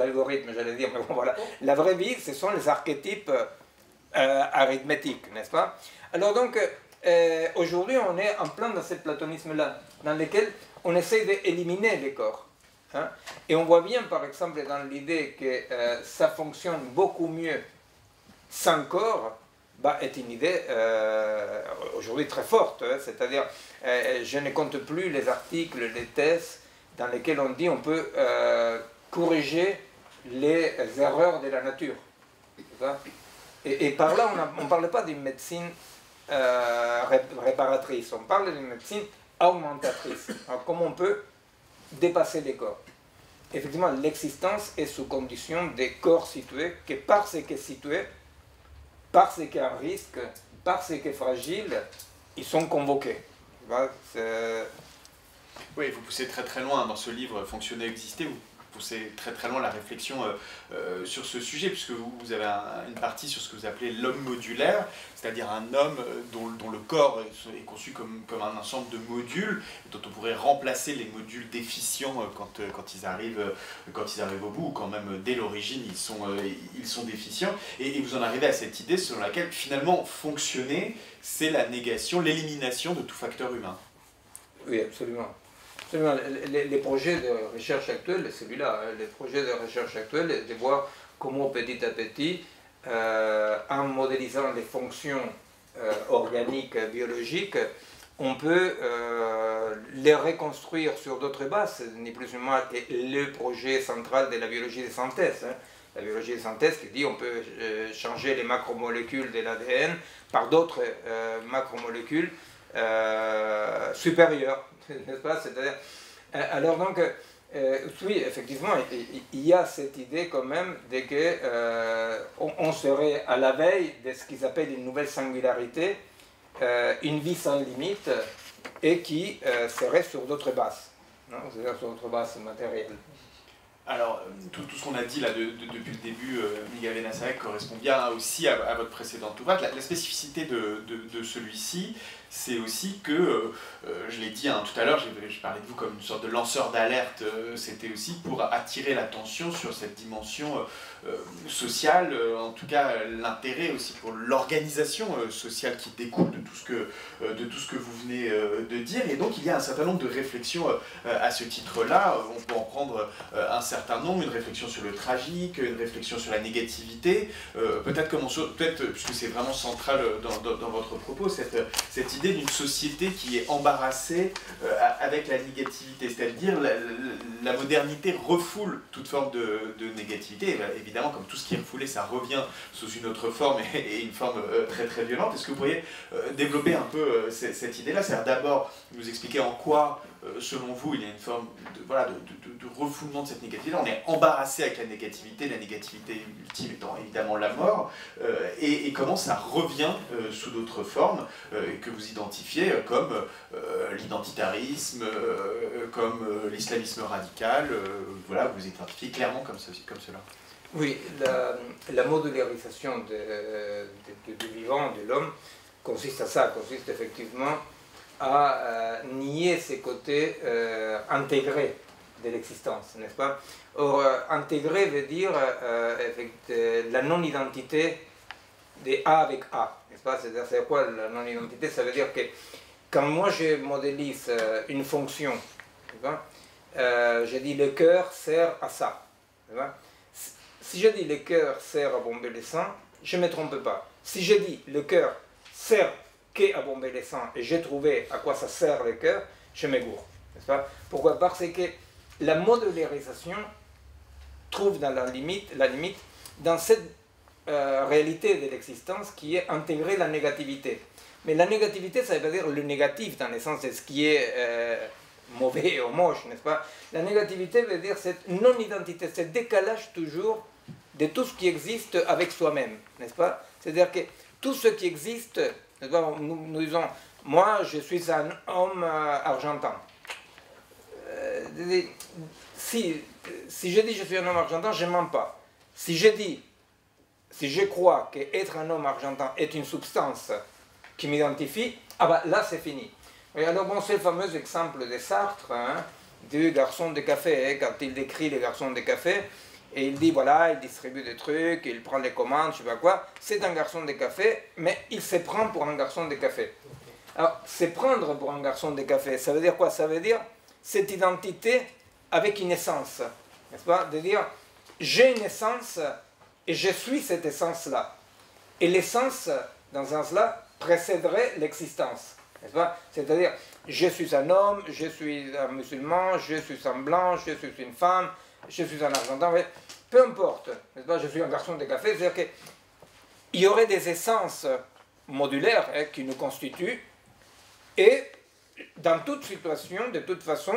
algorithmes, j'allais dire, mais bon, voilà. La vraie vie, ce sont les archétypes arithmétiques, n'est-ce pas? Alors donc, aujourd'hui, on est en plein dans ce platonisme-là, dans lequel on essaie d'éliminer les corps. Hein? Et on voit bien, par exemple, dans l'idée que ça fonctionne beaucoup mieux sans corps, bah, est une idée aujourd'hui très forte. Hein? C'est-à-dire, je ne compte plus les articles, les thèses dans lesquels on dit on peut corriger les erreurs de la nature. Et par là, on ne parle pas d'une médecine réparatrice, on parle d'une médecine augmentatrice. Alors, comment on peut dépasser les corps. Effectivement, l'existence est sous condition des corps situés, que parce qu'est situé, parce qu'il y a un risque, parce qu'il est fragile, ils sont convoqués. Oui, vous poussez très très loin dans ce livre « Fonctionner, exister », vous poussez très très loin la réflexion sur ce sujet, puisque vous avez une partie sur ce que vous appelez l'homme modulaire, c'est-à-dire un homme dont le corps est conçu comme un ensemble de modules, dont on pourrait remplacer les modules déficients quand ils arrivent au bout, ou quand même dès l'origine ils sont déficients, et vous en arrivez à cette idée selon laquelle finalement fonctionner, c'est la négation, l'élimination de tout facteur humain. Oui, absolument. Les projets de recherche actuels, c'est celui-là, les projets de recherche actuels, de voir comment petit à petit, en modélisant les fonctions organiques, biologiques, on peut les reconstruire sur d'autres bases, ni plus ni moins que le projet central de la biologie de synthèse. La biologie de synthèse qui dit qu'on peut changer les macromolécules de l'ADN par d'autres macromolécules supérieures, n'est-ce pas? C'est-à-dire, alors donc, oui, effectivement, il y a cette idée quand même de qu'on serait à la veille de ce qu'ils appellent une nouvelle singularité, une vie sans limite, et qui serait sur d'autres bases, c'est-à-dire sur d'autres bases matérielles. Alors, tout ce qu'on a dit là depuis le début, Miguel Benassayag, correspond bien aussi à votre précédent ouvrage. La spécificité de celui-ci, c'est aussi que, je l'ai dit tout à l'heure, je parlais de vous comme une sorte de lanceur d'alerte, c'était aussi pour attirer l'attention sur cette dimension sociale, en tout cas l'intérêt aussi pour l'organisation sociale qui découle de tout ce que vous venez de dire. Et donc il y a un certain nombre de réflexions à ce titre-là. On peut en prendre un certain nombre, une réflexion sur le tragique, une réflexion sur la négativité. Peut-être, puisque c'est vraiment central dans votre propos, cette idée d'une société qui est embarrassée avec la négativité, c'est-à-dire la modernité refoule toute forme de négativité. Évidemment, comme tout ce qui est refoulé, ça revient sous une autre forme et une forme très très violente. Est-ce que vous pourriez développer un peu cette idée-là? C'est-à-dire d'abord nous expliquer en quoi, selon vous, il y a une forme de refoulement de cette négativité. On est embarrassé avec la négativité ultime étant évidemment la mort, et comment ça revient sous d'autres formes que vous identifiez comme l'identitarisme, comme l'islamisme radical. Voilà, vous identifiez clairement comme cela. Oui, la modularisation du vivant, de l'homme, consiste à ça, consiste effectivement à nier ces côtés intégrés de l'existence, n'est-ce pas? Or, intégrer veut dire la non-identité de A avec A, n'est-ce pas? C'est quoi la non-identité? Ça veut dire que quand moi je modélise une fonction, je dis le cœur sert à ça, si je dis le cœur sert à bomber le sang, je ne me trompe pas. Si je dis le cœur sert qu'à bomber le sang et j'ai trouvé à quoi ça sert le cœur, je me gourre, n'est-ce pas? Pourquoi? Parce que la modularisation trouve dans la limite dans cette réalité de l'existence qui est intégrer la négativité. Mais la négativité, ça veut dire le négatif dans le sens de ce qui est mauvais ou moche, n'est-ce pas? La négativité veut dire cette non-identité, ce décalage toujours de tout ce qui existe avec soi-même, n'est-ce pas? C'est-à-dire que tout ce qui existe, nous disons, moi je suis un homme argentin. Si je dis je suis un homme argentin, je ne mens pas. Si je crois qu'être un homme argentin est une substance qui m'identifie, ah ben là c'est fini. Et alors bon, c'est le fameux exemple de Sartre, du garçon de café, quand il décrit les garçons de café, et il dit voilà, il distribue des trucs, il prend les commandes, je sais pas quoi, c'est un garçon de café, mais il se prend pour un garçon de café. Alors, se prendre pour un garçon de café, ça veut dire quoi? Ça veut dire cette identité avec une essence, n'est-ce pas? De dire, j'ai une essence et je suis cette essence-là. Et l'essence, dans ce sens-là, précéderait l'existence, n'est-ce pas? C'est-à-dire, je suis un homme, je suis un musulman, je suis un blanc, je suis une femme, je suis un argentin, peu importe, n'est-ce pas? Je suis un garçon de café, c'est-à-dire qu'il y aurait des essences modulaires qui nous constituent, et dans toute situation, de toute façon,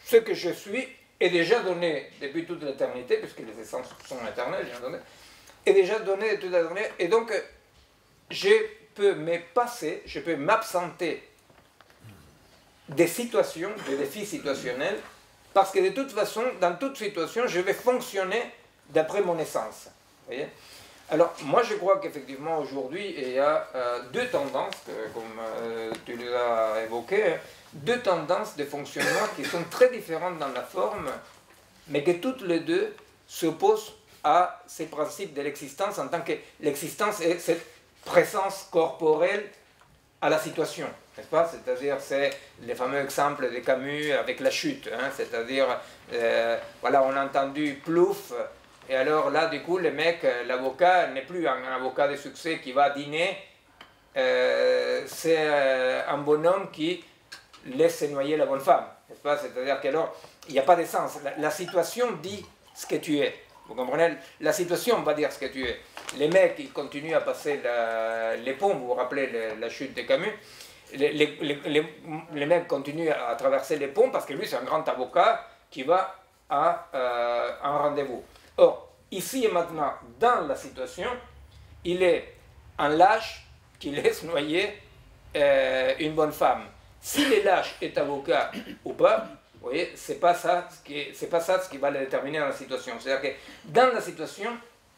ce que je suis est déjà donné depuis toute l'éternité, puisque les essences sont éternelles, est déjà donné depuis toute l'éternité, et donc je peux me passer, je peux m'absenter des situations, des défis situationnels, parce que de toute façon, dans toute situation, je vais fonctionner d'après mon essence. Vous voyez? Alors, moi, je crois qu'effectivement, aujourd'hui, il y a deux tendances, comme tu les as évoquées, deux tendances de fonctionnement qui sont très différentes dans la forme, mais que toutes les deux s'opposent à ces principes de l'existence, en tant que l'existence est cette présence corporelle à la situation, n'est-ce pas? C'est-à-dire, c'est le fameux exemple de Camus avec la chute, hein? C'est-à-dire, voilà, on a entendu plouf, et alors là, du coup, le mec, l'avocat, n'est plus un avocat de succès qui va dîner, c'est un bonhomme qui laisse se noyer la bonne femme, n'est-ce pas? C'est-à-dire qu'alors, il n'y a pas de sens. La situation dit ce que tu es. Vous comprenez? La situation va dire ce que tu es. Les mecs, ils continuent à passer les ponts, vous vous rappelez la chute de Camus, les mecs continuent à traverser les ponts parce que lui, c'est un grand avocat qui va à un rendez-vous. Or, ici et maintenant, dans la situation, il est un lâche qui laisse noyer une bonne femme. Si le lâche est avocat ou pas, vous voyez, c'est pas ça ce qui va le déterminer dans la situation. C'est-à-dire que dans la situation,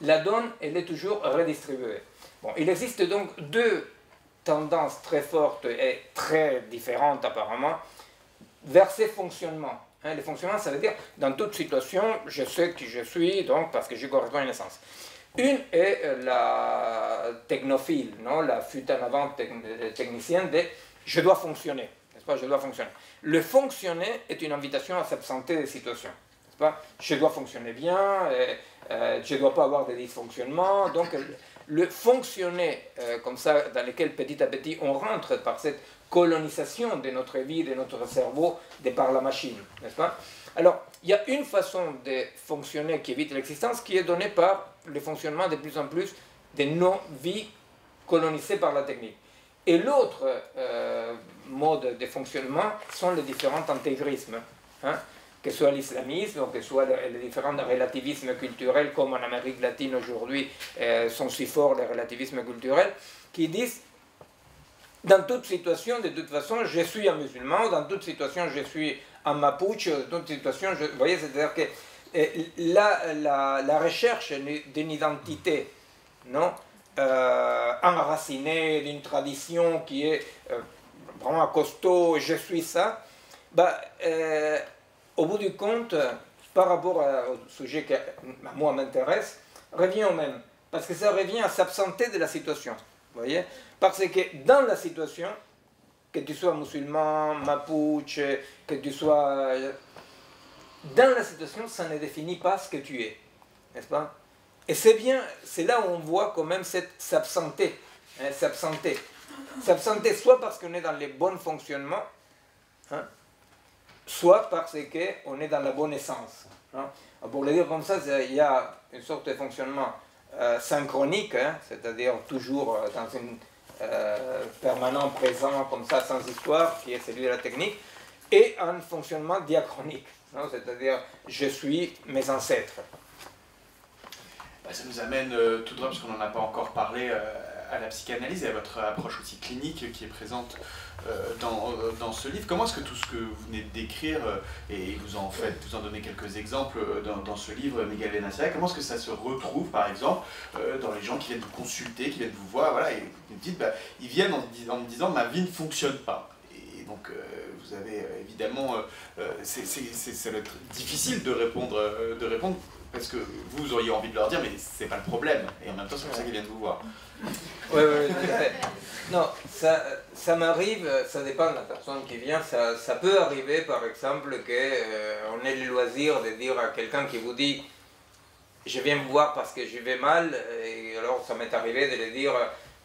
la donne, elle est toujours redistribuée. Bon, il existe donc deux tendances très fortes et très différentes apparemment vers ces fonctionnements. Hein, les fonctionnements, ça veut dire, dans toute situation, je sais qui je suis, donc parce que je correspond à une essence. Une est la technophile, non, la fuite en avant technicienne de « je dois fonctionner ». Je dois fonctionner. Le fonctionner est une invitation à s'absenter des situations. Pas? Je dois fonctionner bien, je ne dois pas avoir de dysfonctionnements. Donc, le fonctionner comme ça, dans lequel petit à petit on rentre par cette colonisation de notre vie, de notre cerveau, de par la machine. N'est-ce pas? Alors, il y a une façon de fonctionner qui évite l'existence qui est donnée par le fonctionnement de plus en plus de nos vies colonisées par la technique. Et l'autre mode de fonctionnement sont les différents intégrismes, hein, que ce soit l'islamisme, ou que ce soit les différents relativismes culturels, comme en Amérique latine aujourd'hui sont si forts les relativismes culturels, qui disent, dans toute situation, de toute façon, je suis un musulman, dans toute situation, je suis un mapuche, dans toute situation, vous voyez, c'est-à-dire que la recherche d'une identité, non, enraciné d'une tradition qui est vraiment costaud, je suis ça, bah, au bout du compte, par rapport au sujet qui moi m'intéresse, revient au même. Parce que ça revient à s'absenter de la situation. Vous voyez? Parce que dans la situation, que tu sois musulman, mapuche, que tu sois... Dans la situation, ça ne définit pas ce que tu es. N'est-ce pas? Et c'est bien, c'est là où on voit quand même s'absenter. Hein, s'absenter. S'absenter soit parce qu'on est dans les bons fonctionnements, hein, soit parce qu'on est dans la bonne essence. Hein. Pour le dire comme ça, il y a une sorte de fonctionnement synchronique, hein, c'est-à-dire toujours dans une permanent présent comme ça, sans histoire, qui est celui de la technique, et un fonctionnement diachronique, hein, c'est-à-dire je suis mes ancêtres. Ça nous amène tout droit, parce qu'on n'en a pas encore parlé, à la psychanalyse et à votre approche aussi clinique qui est présente dans ce livre. Comment est-ce que tout ce que vous venez de décrire, et vous en donnez quelques exemples dans ce livre, Miguel Benassaia, comment est-ce que ça se retrouve par exemple dans les gens qui viennent vous consulter, qui viennent vous voir, voilà, et vous me dites, bah, ils viennent en me disant ma vie ne fonctionne pas. Et donc vous avez évidemment, ça va être difficile de répondre parce que vous auriez envie de leur dire mais c'est pas le problème, et en même temps c'est pour ça qu'ils viennent vous voir. Oui, non, ça m'arrive, ça dépend de la personne qui vient, ça peut arriver par exemple qu'on ait le loisir de dire à quelqu'un qui vous dit je viens vous voir parce que je vais mal, et alors ça m'est arrivé de lui dire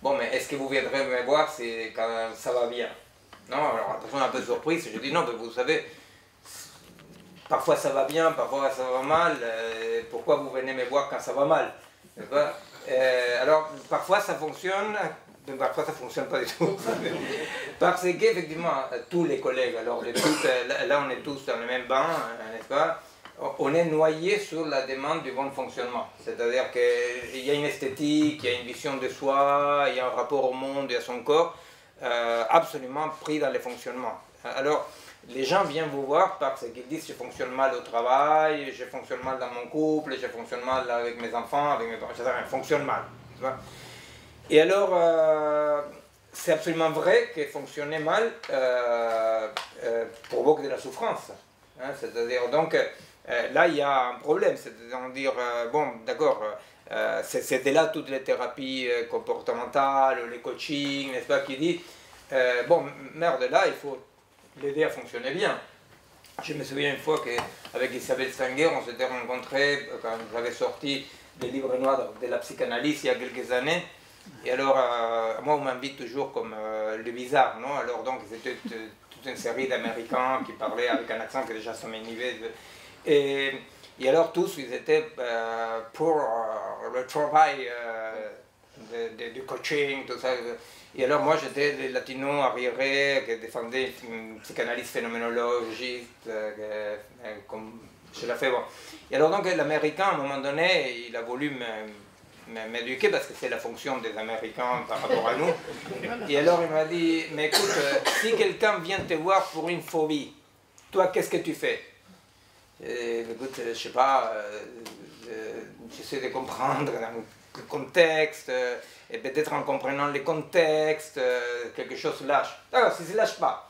bon mais est-ce que vous viendrez me voir quand ça va bien? Non, alors la personne est un peu surprise, je dis non, mais vous savez, parfois ça va bien, parfois ça va mal, pourquoi vous venez me voir quand ça va mal? Alors parfois ça fonctionne, mais parfois ça ne fonctionne pas du tout. Parce qu'effectivement, tous les collègues, alors là on est tous dans le même banc, n'est-ce pas? On est noyé sur la demande du bon fonctionnement. C'est-à-dire qu'il y a une esthétique, il y a une vision de soi, il y a un rapport au monde et à son corps absolument pris dans les fonctionnements. Alors, les gens viennent vous voir parce qu'ils disent je fonctionne mal au travail, je fonctionne mal dans mon couple, je fonctionne mal avec mes enfants, avec mes parents, je fonctionne mal. Tu vois? Et alors, c'est absolument vrai que fonctionner mal provoque de la souffrance. Hein, c'est-à-dire, donc, là, il y a un problème. C'est-à-dire, bon, d'accord, c'est de là toutes les thérapies comportementales, les coachings, n'est-ce pas, qui disent, bon, merde, là, il faut l'aider à fonctionner bien. Je me souviens une fois qu'avec Isabelle Stenger, on s'était rencontrés quand j'avais sorti des livres noirs de la psychanalyse il y a quelques années. Et alors, moi, on m'invite toujours comme le bizarre, non? Alors, donc, c'était toute une série d'Américains qui parlaient avec un accent qui déjà s'aménivait. Et alors, tous, ils étaient pour le travail du coaching, tout ça. Et alors, moi, j'étais le latino arriéré qui défendait une psychanalyse phénoménologiste, comme je l'ai fait. Bon. Et alors, donc, l'Américain, à un moment donné, il a voulu m'éduquer parce que c'est la fonction des Américains par rapport à nous. Et alors il m'a dit, mais écoute, si quelqu'un vient te voir pour une phobie, toi qu'est-ce que tu fais? Écoute, je sais pas, j'essaie de comprendre dans le contexte, et peut-être en comprenant les contextes, quelque chose lâche. D'accord, si ça lâche pas.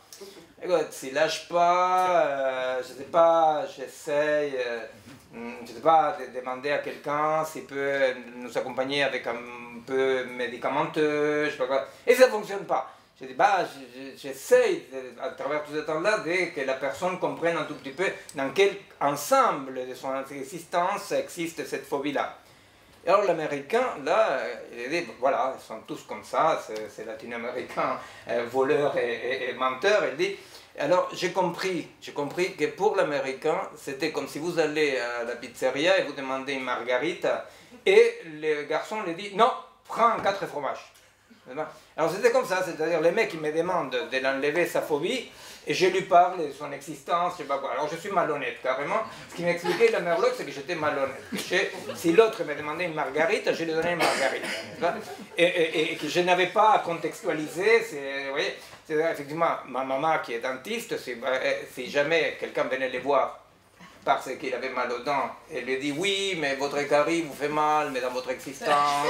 Écoute, s'il lâche pas, je sais pas, j'essaye, je sais pas, de demander à quelqu'un s'il peut nous accompagner avec un peu médicamenteux, je sais pas quoi. Et ça ne fonctionne pas. Je dis, bah, j'essaye à travers tout ce temps-là que la personne comprenne un tout petit peu dans quel ensemble de son existence existe cette phobie-là. Et alors l'Américain, là, il dit, voilà, ils sont tous comme ça, c'est latino-américain, voleur et menteur. Il dit, alors j'ai compris que pour l'Américain, c'était comme si vous allez à la pizzeria et vous demandez une margarita, et le garçon lui dit, non, prends 4 fromages. Alors c'était comme ça, c'est-à-dire le mec il me demande de l'enlever sa phobie, et je lui parle de son existence, je sais pas quoi. Alors je suis malhonnête, carrément. Ce qui m'expliquait la merloc, c'est que j'étais malhonnête. Si l'autre me demandait une margarita, je lui donnais une margarita. Et que je n'avais pas à contextualiser, vous voyez, c'est-à-dire effectivement, ma maman qui est dentiste, si jamais quelqu'un venait les voir parce qu'il avait mal aux dents, elle lui dit oui, mais votre carie vous fait mal, mais dans votre existence,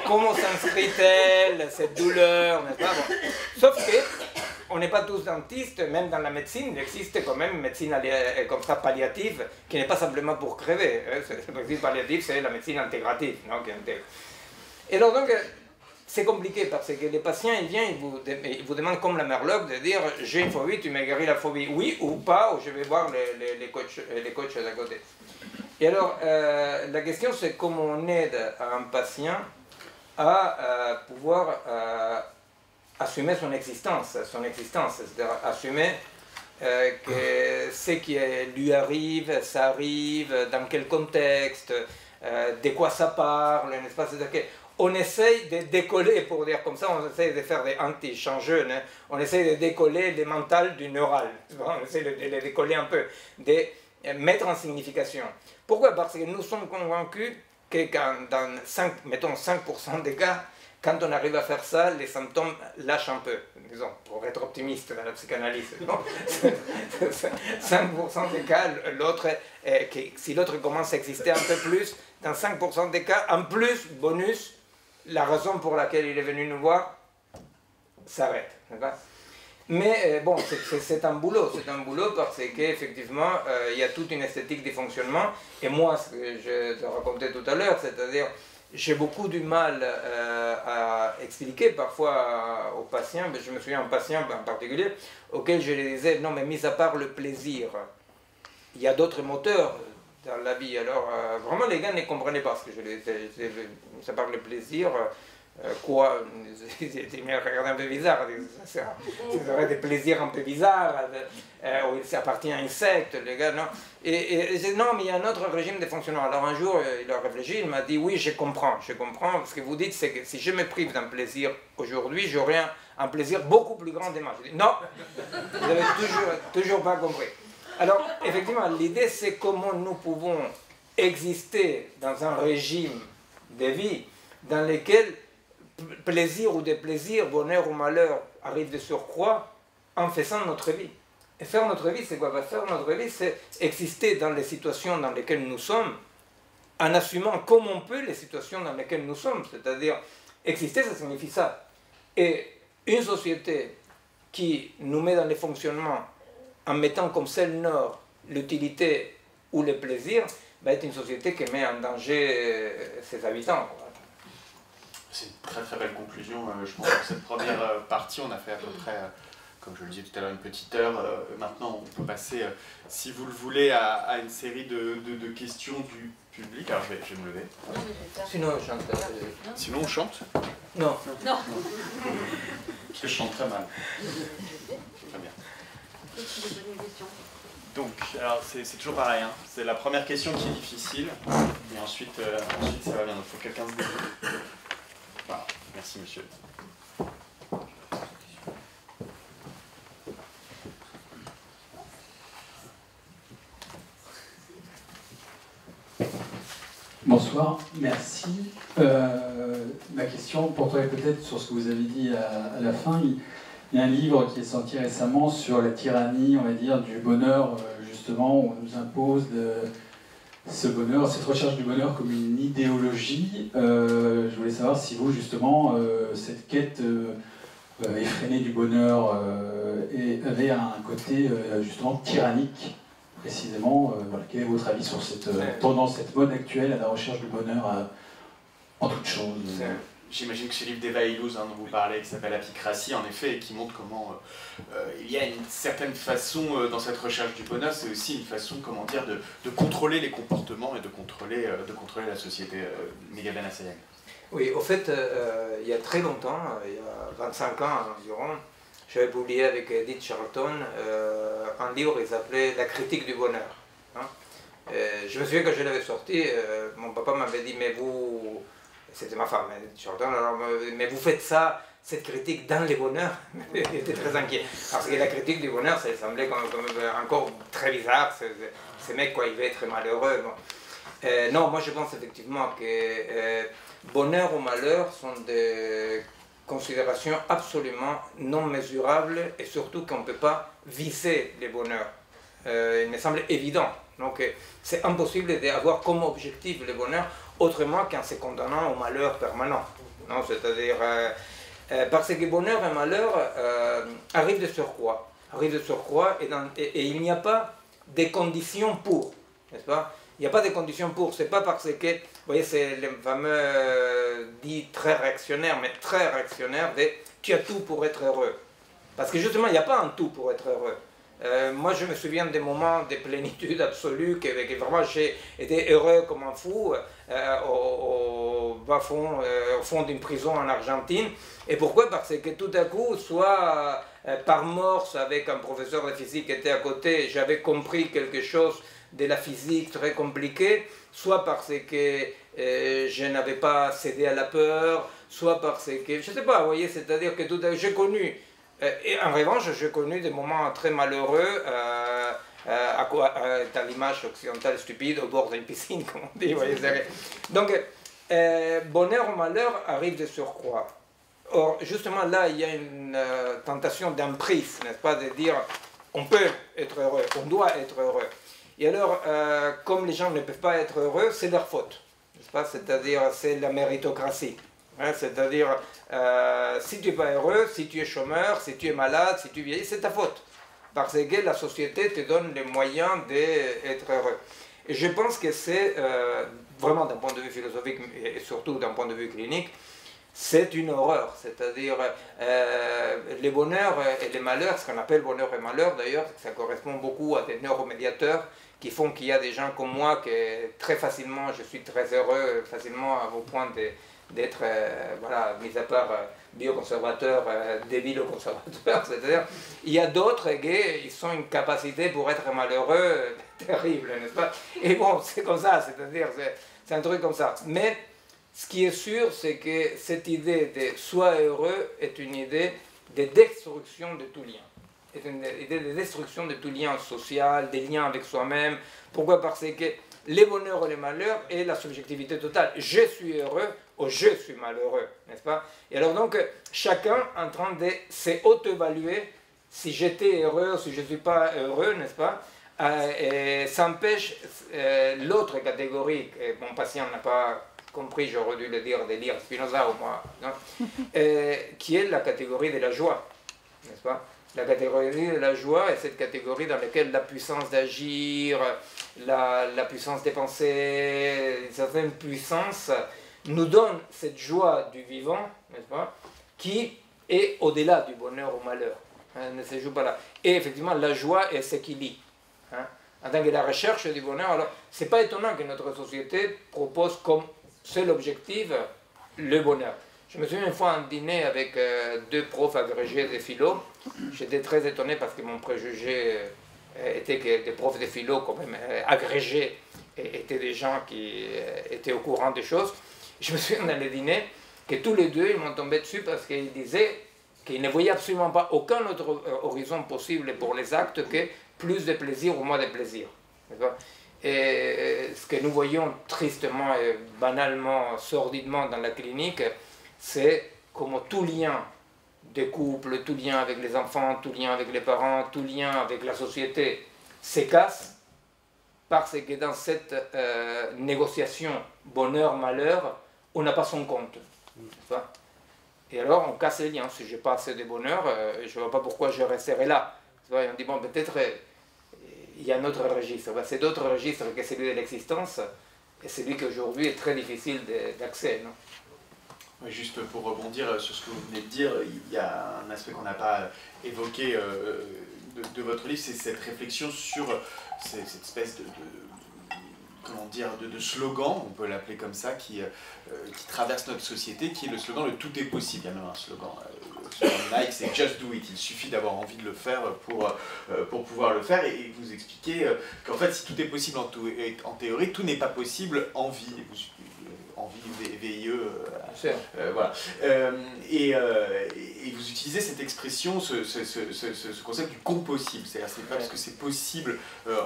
comment s'inscrit-elle cette douleur, n'est-ce pas? Bon. Sauf que on n'est pas tous dentistes, même dans la médecine, il existe quand même une médecine comme ça palliative qui n'est pas simplement pour crever. La médecine palliative, c'est la médecine intégrative, non, qui intègre. Et alors donc, c'est compliqué parce que les patients, ils viennent, ils vous demandent comme la merloc de dire j'ai une phobie, tu m'as guéri la phobie, oui ou pas, ou je vais voir les coachs d'à côté. Et alors, la question c'est comment on aide un patient à pouvoir assumer son existence, c'est-à-dire assumer que ce qui lui arrive, ça arrive, dans quel contexte, de quoi ça parle, n'est-ce pas? C'est-à-dire qu'on essaye de décoller, pour dire comme ça, on essaye de faire des anti-changeurs, hein? On essaye de décoller le mental du neural, on essaye de les décoller un peu, de mettre en signification. Pourquoi? Parce que nous sommes convaincus que dans 5% des cas, quand on arrive à faire ça, les symptômes lâchent un peu, disons, pour être optimiste dans la psychanalyse. 5% des cas, si l'autre commence à exister un peu plus, dans 5% des cas, en plus, bonus, la raison pour laquelle il est venu nous voir s'arrête. Mais bon, c'est un boulot parce qu'effectivement, il y a toute une esthétique du fonctionnement. Et moi, ce que je te racontais tout à l'heure, c'est-à-dire, j'ai beaucoup du mal à expliquer parfois aux patients, mais je me souviens d'un patient en particulier, auquel je lui disais, non mais mis à part le plaisir, il y a d'autres moteurs dans la vie. Alors vraiment les gars ne comprenaient pas ce que je lui disais, mis à part le plaisir, Quoi? Ils me regardaient un peu bizarre, ça aurait des plaisirs un peu bizarres, où ça appartient à un secte, les gars, non? Et je dis, non, mais il y a un autre régime de fonctionnement. Alors un jour, il a réfléchi, il m'a dit, oui, je comprends, ce que vous dites, c'est que si je me prive d'un plaisir aujourd'hui, j'aurai un plaisir beaucoup plus grand demain. Je dis, non, vous n'avez toujours pas compris. Alors, effectivement, l'idée, c'est comment nous pouvons exister dans un régime de vie dans lequel plaisir ou déplaisir, bonheur ou malheur arrive de surcroît en faisant notre vie. Et faire notre vie, c'est quoi? Faire notre vie, c'est exister dans les situations dans lesquelles nous sommes, en assumant comme on peut les situations dans lesquelles nous sommes. C'est-à-dire, exister, ça signifie ça. Et une société qui nous met dans les fonctionnements en mettant comme seul nord l'utilité ou le plaisir, va être une société qui met en danger ses habitants. C'est une très très belle conclusion. Je pense que dans cette première partie, on a fait à peu près, comme je le disais tout à l'heure, une petite heure. Maintenant, on peut passer, si vous le voulez, à une série de questions du public. Alors, je vais me lever. Sinon, on chante. Sinon, on chante? Non. Non. Parce que je chante très mal. Très bien. Donc, alors c'est toujours pareil, hein. C'est la première question qui est difficile, et ensuite ça va bien. Donc, il faut que quelqu'un se débrouille. Voilà. Merci, monsieur. Bonsoir, merci. Ma question porterait peut-être sur ce que vous avez dit à la fin. Il y a un livre qui est sorti récemment sur la tyrannie, on va dire, du bonheur, justement, où on nous impose ce bonheur, cette recherche du bonheur comme une idéologie. Je voulais savoir si vous, justement, cette quête effrénée du bonheur avait un côté, justement, tyrannique, précisément. Voilà, quel est votre avis sur cette tendance, cette mode actuelle à la recherche du bonheur en toute chose? J'imagine que ce livre d'Eva Illouz, dont vous parlez, qui s'appelle Apicratie, en effet, et qui montre comment il y a une certaine façon dans cette recherche du bonheur, c'est aussi une façon, comment dire, de contrôler les comportements et de contrôler la société. Miguel Benassayag. Oui, au fait, il y a très longtemps, il y a 25 ans environ, j'avais publié avec Edith Charlton un livre qui s'appelait La critique du bonheur. Hein. Je me souviens que je l'avais sorti, mon papa m'avait dit, mais vous... C'était ma femme, Charlton, alors, mais vous faites ça, cette critique dans les bonheurs. J'étais très inquiet. Parce que la critique du bonheur, ça semblait comme encore très bizarre. Ces mecs, quoi, ils veulent être malheureux. Bon. Non, moi je pense effectivement que bonheur ou malheur sont des considérations absolument non mesurables et surtout qu'on ne peut pas viser les bonheurs. Il me semble évident. Donc c'est impossible d'avoir comme objectif le bonheur autrement qu'en se condamnant au malheur permanent. Non, c'est-à-dire parce que bonheur et malheur arrivent de surcroît. Et il n'y a pas de conditions pour, n'est-ce pas? Il n'y a pas de conditions pour. C'est pas parce que, vous voyez, c'est le fameux dit très réactionnaire, mais très réactionnaire de tu as tout pour être heureux. Parce que justement, il n'y a pas un tout pour être heureux. Moi, je me souviens des moments de plénitude absolue, que vraiment j'ai été heureux comme un fou au fond d'une prison en Argentine. Et pourquoi? Parce que tout à coup, soit par morse avec un professeur de physique qui était à côté, j'avais compris quelque chose de la physique très compliquée, soit parce que je n'avais pas cédé à la peur, soit parce que, je ne sais pas, vous voyez, c'est-à-dire que tout à coup, j'ai connu. Et en revanche, j'ai connu des moments très malheureux dans l'image occidentale stupide au bord d'une piscine, comme on dit. Voyez, donc, bonheur ou malheur arrive de surcroît. Or, justement, là, il y a une tentation d'emprise, n'est-ce pas, de dire on peut être heureux, on doit être heureux. Et alors, comme les gens ne peuvent pas être heureux, c'est leur faute, n'est-ce pas? C'est-à-dire, c'est la méritocratie. Hein, c'est-à-dire, si tu n'es pas heureux, si tu es chômeur, si tu es malade, si tu vieillis, c'est ta faute. Parce que la société te donne les moyens d'être heureux. Et je pense que c'est, vraiment d'un point de vue philosophique et surtout d'un point de vue clinique, c'est une horreur. C'est-à-dire, les bonheurs et les malheurs, ce qu'on appelle bonheur et malheur d'ailleurs, ça correspond beaucoup à des neuromédiateurs qui font qu'il y a des gens comme moi que très facilement, je suis très heureux, facilement au point d'être, voilà, mis à part bioconservateur, débile conservateur, c'est-à-dire, il y a d'autres qui ont une capacité pour être malheureux terrible, n'est-ce pas? Et bon, c'est comme ça, c'est-à-dire, c'est un truc comme ça. Mais ce qui est sûr, c'est que cette idée de sois heureux est une idée de destruction de tout lien. C'est une idée de destruction de tout lien social, des liens avec soi-même. Pourquoi? Parce que les bonheurs et les malheurs est la subjectivité totale. Je suis heureux ou je suis malheureux, n'est-ce pas? Et alors donc, chacun en train de s'auto-évaluer si j'étais heureux ou si je ne suis pas heureux, n'est-ce pas? S'empêche l'autre catégorie, que mon patient n'a pas compris, j'aurais dû le dire, de lire Spinoza au moins, non? Qui est la catégorie de la joie, n'est-ce pas? La catégorie de la joie est cette catégorie dans laquelle la puissance d'agir, la puissance des pensées, une certaine puissance nous donne cette joie du vivant, n'est-ce pas, qui est au-delà du bonheur ou malheur, hein, ne se joue pas là. Et effectivement, la joie est ce qui lie. Hein. En tant que la recherche du bonheur, alors c'est pas étonnant que notre société propose comme seul objectif le bonheur. Je me souviens une fois un dîner avec deux profs agrégés de philo. J'étais très étonné parce que mon préjugé était que des profs de philo, quand même agrégés, étaient des gens qui étaient au courant des choses. Je me souviens dans le dîner que tous les deux, ils m'ont tombé dessus parce qu'ils disaient qu'ils ne voyaient absolument pas aucun autre horizon possible pour les actes que plus de plaisir ou moins de plaisir. Et ce que nous voyons tristement et banalement, sordidement dans la clinique, c'est comme tout lien de couple, tout lien avec les enfants, tout lien avec les parents, tout lien avec la société s'efface parce que dans cette négociation bonheur-malheur, on n'a pas son compte. Et alors on casse les liens. Si je n'ai pas assez de bonheur, je ne vois pas pourquoi je resterai là. Et on dit, bon, peut-être il y a un autre registre. C'est d'autres registres que celui de l'existence, et celui qui aujourd'hui est très difficile d'accès. Oui, juste pour rebondir sur ce que vous venez de dire, il y a un aspect qu'on n'a pas évoqué de votre livre, c'est cette réflexion sur cette espèce comment dire, de slogan, on peut l'appeler comme ça, qui traverse notre société, qui est le slogan « le tout est possible ». Il y a même un slogan, le slogan de Nike, c'est « just do it ». Il suffit d'avoir envie de le faire pour pouvoir le faire. Et vous expliquez qu'en fait, si tout est possible en théorie, tout n'est pas possible en vie. En vie, VIE, voilà. Et vous utilisez cette expression, ce concept du compossible. C'est-à-dire, c'est pas parce que c'est possible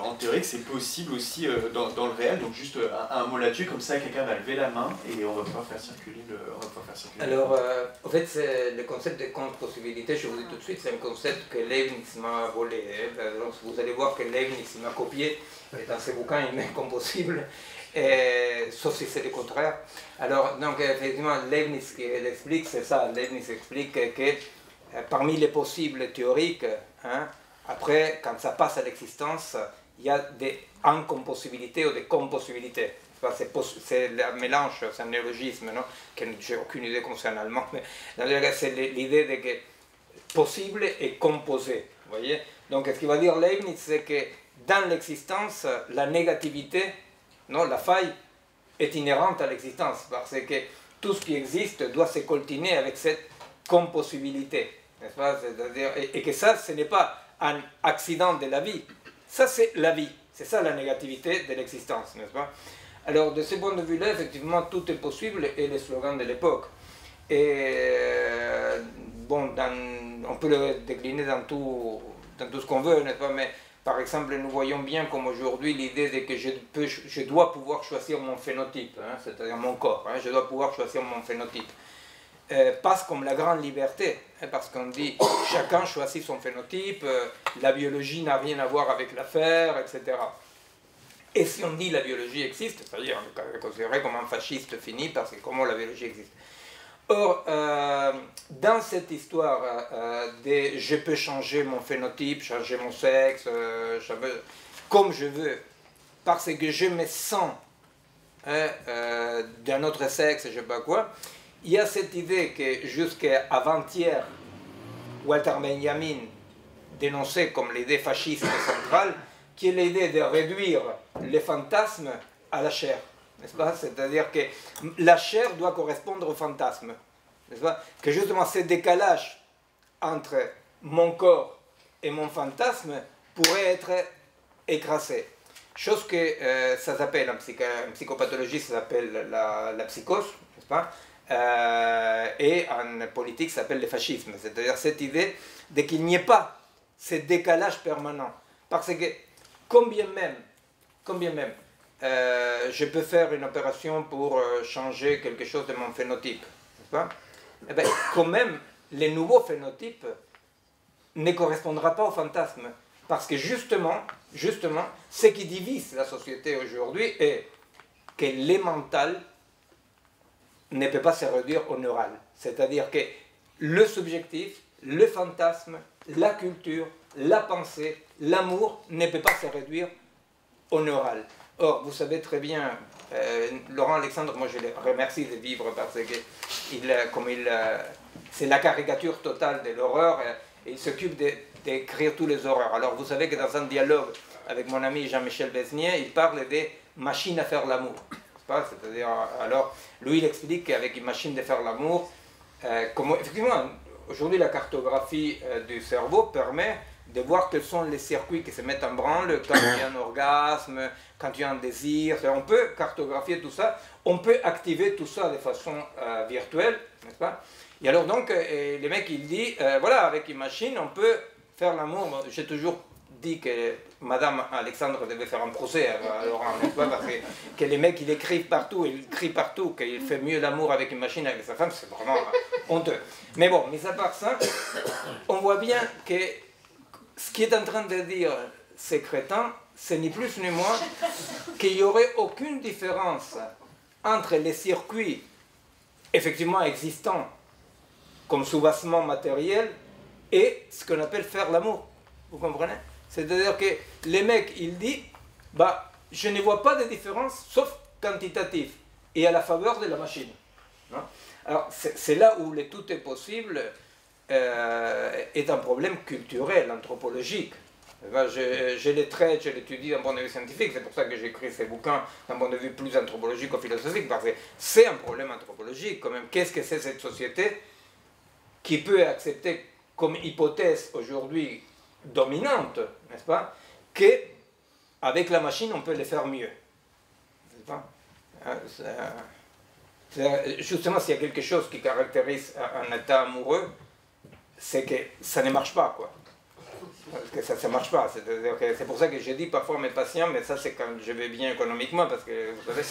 en théorie que c'est possible aussi dans le réel. Donc juste un mot là-dessus, comme ça quelqu'un va lever la main et on va pouvoir faire circuler Alors, en fait, le concept de contre-possibilité, je vous dis tout de suite, c'est un concept que Leibniz m'a volé. Donc, vous allez voir que Leibniz m'a copié, et dans ses bouquins, il met compossible. Sauf si c'est le contraire. Alors, donc, effectivement, Leibniz l'explique, c'est ça. Leibniz explique que parmi les possibles théoriques, hein, après, quand ça passe à l'existence, il y a des incompossibilités ou des compossibilités. C'est un mélange, c'est un néologisme, non? Que j'ai aucune idée comment c'est en allemand, mais dans le cas, c'est l'idée de que possible et composé. Vous voyez? Donc, ce qu'il va dire Leibniz, c'est que dans l'existence, la négativité, non, la faille est inhérente à l'existence, parce que tout ce qui existe doit se coltiner avec cette compossibilité, n'est-ce pas? C'est-à-dire, et que ça, ce n'est pas un accident de la vie, ça c'est la vie, c'est ça la négativité de l'existence, n'est-ce pas? Alors de ce point de vue-là, effectivement, tout est possible, et le slogan de l'époque. Et bon, on peut le décliner dans tout ce qu'on veut, n'est-ce pas? Mais par exemple, nous voyons bien comme aujourd'hui l'idée de que je dois pouvoir choisir mon phénotype, hein, c'est-à-dire mon corps, hein, je dois pouvoir choisir mon phénotype. Passe comme la grande liberté, hein, parce qu'on dit chacun choisit son phénotype, la biologie n'a rien à voir avec l'affaire, etc. Et si on dit la biologie existe, c'est-à-dire on est considéré comme un fasciste fini parce que comment la biologie existe. Or, dans cette histoire de je peux changer mon phénotype, changer mon sexe, comme je veux, parce que je me sens d'un autre sexe, je ne sais pas quoi, il y a cette idée que jusqu'à avant-hier, Walter Benjamin dénonçait comme l'idée fasciste centrale, qui est l'idée de réduire les fantasmes à la chair. n'est-ce pas? C'est-à-dire que la chair doit correspondre au fantasme, n'est-ce pas? Que justement ce décalage entre mon corps et mon fantasme pourrait être écrasé. Chose que ça s'appelle, en psychopathologie, ça s'appelle la psychose, n'est-ce pas? Et en politique, ça s'appelle le fascisme. C'est-à-dire cette idée de qu'il n'y ait pas ce décalage permanent. Parce que, combien même je peux faire une opération pour changer quelque chose de mon phénotype, n'est-ce pas? Eh bien, quand même, le nouveau phénotype ne correspondra pas au fantasme. Parce que justement, ce qui divise la société aujourd'hui est que le mental ne peut pas se réduire au neural. C'est-à-dire que le subjectif, le fantasme, la culture, la pensée, l'amour ne peut pas se réduire au neural. Or, vous savez très bien, Laurent Alexandre, moi je le remercie de vivre parce que c'est la caricature totale de l'horreur, et il s'occupe d'écrire tous les horreurs. Alors vous savez que dans un dialogue avec mon ami Jean-Michel Besnier, il parle des machines à faire l'amour. C'est-à-dire, alors, lui il explique qu'avec une machine de faire l'amour, effectivement, aujourd'hui la cartographie du cerveau permet de voir quels sont les circuits qui se mettent en branle quand il y a un orgasme, quand il y a un désir. On peut cartographier tout ça, on peut activer tout ça de façon virtuelle, n'est-ce pas? Et alors donc, les mecs, il dit, voilà, avec une machine, on peut faire l'amour. J'ai toujours dit que Madame Alexandre devait faire un procès à Laurent, n'est-ce pas? Parce que les mecs, ils écrivent partout, ils crient partout qu'il fait mieux l'amour avec une machine avec sa femme, c'est vraiment honteux. Mais bon, mis à part ça, on voit bien que ce qui est en train de dire ces crétins, c'est ni plus ni moins qu'il n'y aurait aucune différence entre les circuits effectivement existants comme soubassement matériel et ce qu'on appelle faire l'amour. Vous comprenez? C'est-à-dire que les mecs, ils disent, bah, je ne vois pas de différence sauf quantitative et à la faveur de la machine. Non? Alors c'est là où le tout est possible est un problème culturel, anthropologique. Je les traite, je l'étudie d'un point de vue scientifique, c'est pour ça que j'écris ces bouquins d'un point de vue plus anthropologique ou philosophique, parce que c'est un problème anthropologique quand même. Qu'est-ce que c'est cette société qui peut accepter comme hypothèse aujourd'hui dominante, n'est-ce pas, qu'avec la machine on peut les faire mieux, n'est-ce pas? Justement, s'il y a quelque chose qui caractérise un état amoureux, c'est que ça ne marche pas, quoi. Parce que ça ne marche pas. C'est pour ça que je dis parfois à mes patients, mais ça c'est quand je vais bien économiquement, parce que vous savez,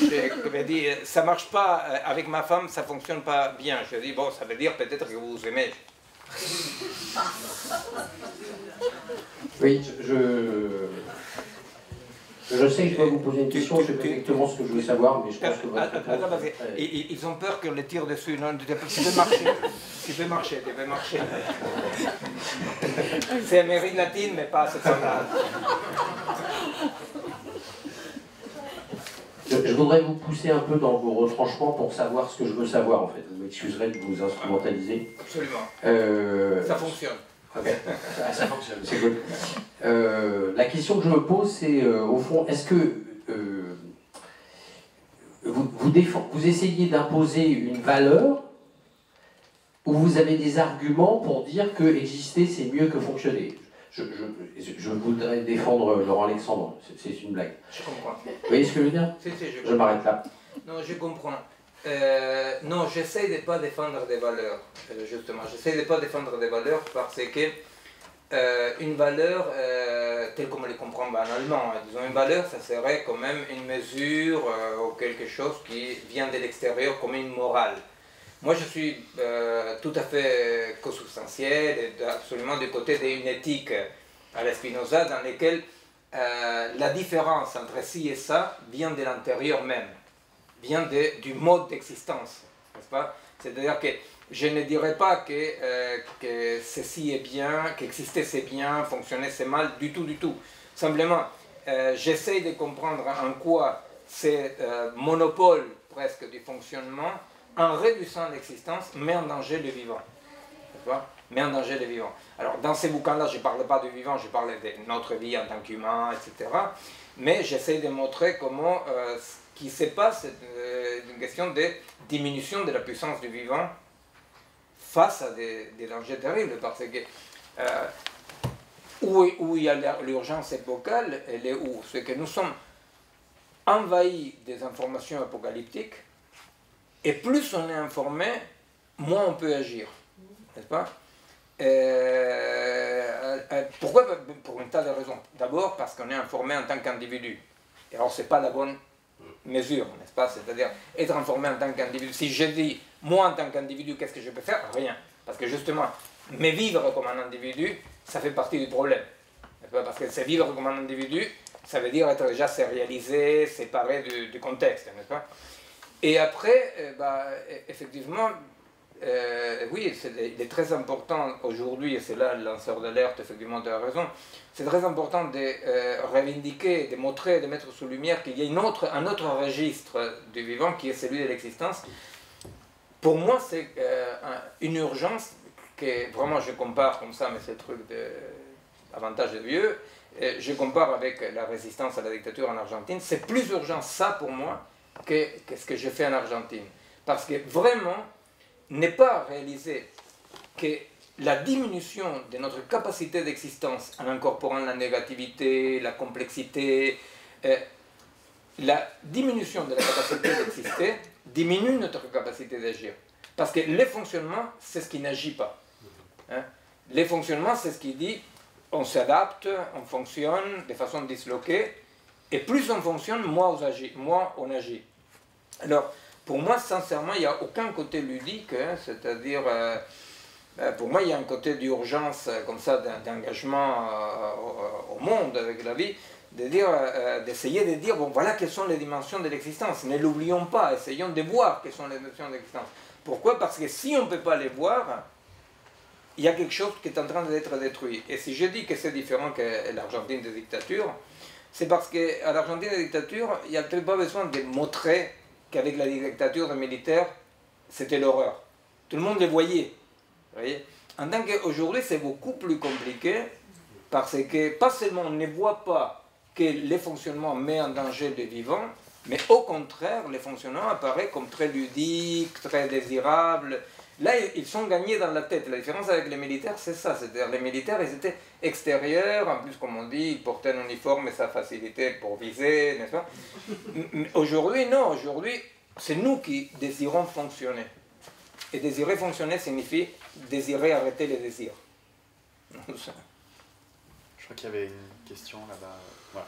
je me dis, ça ne marche pas avec ma femme, ça ne fonctionne pas bien. Je dis, bon, ça veut dire peut-être que vous vous aimez. Oui, je sais que je dois vous poser une question, je sais pas exactement ce que je veux savoir, mais je pense que votre réponse... Ils ont peur qu'on les tire dessus. Non, tu peux marcher. Tu peux marcher. C'est Amérique latine, mais pas à ce point-là. Je voudrais vous pousser un peu dans vos retranchements pour savoir ce que je veux savoir, en fait. Vous m'excuserez de vous instrumentaliser. Absolument. Ça fonctionne. Okay. Ça fonctionne, c'est cool. La question que je me pose, c'est au fond, est-ce que vous essayez d'imposer une valeur ou vous avez des arguments pour dire que exister c'est mieux que fonctionner? Je voudrais défendre Laurent Alexandre, c'est une blague. Je comprends. Vous voyez ce que je veux dire? Je m'arrête là. Non, je comprends. Non, j'essaie de ne pas défendre des valeurs, justement. J'essaie de ne pas défendre des valeurs parce que une valeur, telle qu'on les comprend banalement, disons une valeur, ça serait quand même une mesure ou quelque chose qui vient de l'extérieur comme une morale. Moi, je suis tout à fait consubstantiel et absolument du côté d'une éthique à la Spinoza dans laquelle la différence entre ci et ça vient de l'intérieur même, vient du mode d'existence, n'est-ce pas? C'est-à-dire que je ne dirais pas que ceci est bien, qu'exister c'est bien, fonctionner c'est mal, du tout, du tout. Simplement, j'essaie de comprendre en quoi c'est monopole presque du fonctionnement, en réduisant l'existence, met en danger le vivant. Met en danger le vivant. Alors, dans ces bouquins-là, je ne parle pas du vivant, je parle de notre vie en tant qu'humain, etc. Mais j'essaie de montrer comment qui se passe d'une question de diminution de la puissance du vivant face à des dangers terribles, parce que où il y a l'urgence épocale, elle est où? C'est que nous sommes envahis des informations apocalyptiques, et plus on est informé, moins on peut agir, n'est-ce pas? Pourquoi? Pour un tas de raisons. D'abord parce qu'on est informé en tant qu'individu. Et alors c'est pas la bonne mesure, n'est-ce pas? C'est-à-dire être informé en tant qu'individu. Si je dis, moi en tant qu'individu, qu'est-ce que je peux faire? Rien. Parce que justement, mais vivre comme un individu, ça fait partie du problème. Parce que c'est vivre comme un individu, ça veut dire être déjà sérialisé, séparé du contexte, n'est-ce pas? Et après, effectivement, oui, il est très important aujourd'hui, et c'est là le lanceur d'alerte, effectivement, tu as raison, c'est très important de revendiquer, de montrer, de mettre sous lumière qu'il y a un autre registre du vivant qui est celui de l'existence. Pour moi, c'est une urgence que vraiment je compare comme ça, mais c'est le truc d'avantage de vieux, je compare avec la résistance à la dictature en Argentine. C'est plus urgent ça pour moi que ce que je fais en Argentine. Parce que vraiment, n'est pas réaliser que la diminution de notre capacité d'existence en incorporant la négativité, la complexité, la diminution de la capacité d'exister diminue notre capacité d'agir. Parce que le fonctionnement, c'est ce qui n'agit pas. Hein? Le fonctionnement, c'est ce qui dit on s'adapte, on fonctionne de façon disloquée, et plus on fonctionne, moins on agit. Alors, pour moi, sincèrement, il n'y a aucun côté ludique, hein, c'est-à-dire, pour moi, il y a un côté d'urgence, comme ça, d'engagement au monde, avec la vie, d'essayer de dire, bon, voilà quelles sont les dimensions de l'existence. Ne l'oublions pas, essayons de voir quelles sont les dimensions de l'existence. Pourquoi? Parce que si on ne peut pas les voir, il y a quelque chose qui est en train d'être détruit. Et si je dis que c'est différent que l'Argentine des dictatures, c'est parce qu'à l'Argentine des dictatures, il n'y a peut-être pas besoin de montrer qu'avec la dictature des militaires, c'était l'horreur. Tout le monde les voyait. Vous voyez? En tant qu'aujourd'hui, c'est beaucoup plus compliqué, parce que pas seulement on ne voit pas que les fonctionnements mettent en danger les vivants, mais au contraire, les fonctionnements apparaissent comme très ludiques, très désirables. Là, ils sont gagnés dans la tête. La différence avec les militaires, c'est ça. C'est-à-dire les militaires, ils étaient extérieurs. En plus, comme on dit, ils portaient un uniforme et ça facilitait pour viser, n'est-ce pas? Aujourd'hui, non. Aujourd'hui, c'est nous qui désirons fonctionner. Et désirer fonctionner signifie désirer arrêter les désirs. Je crois qu'il y avait une question là-bas. Voilà.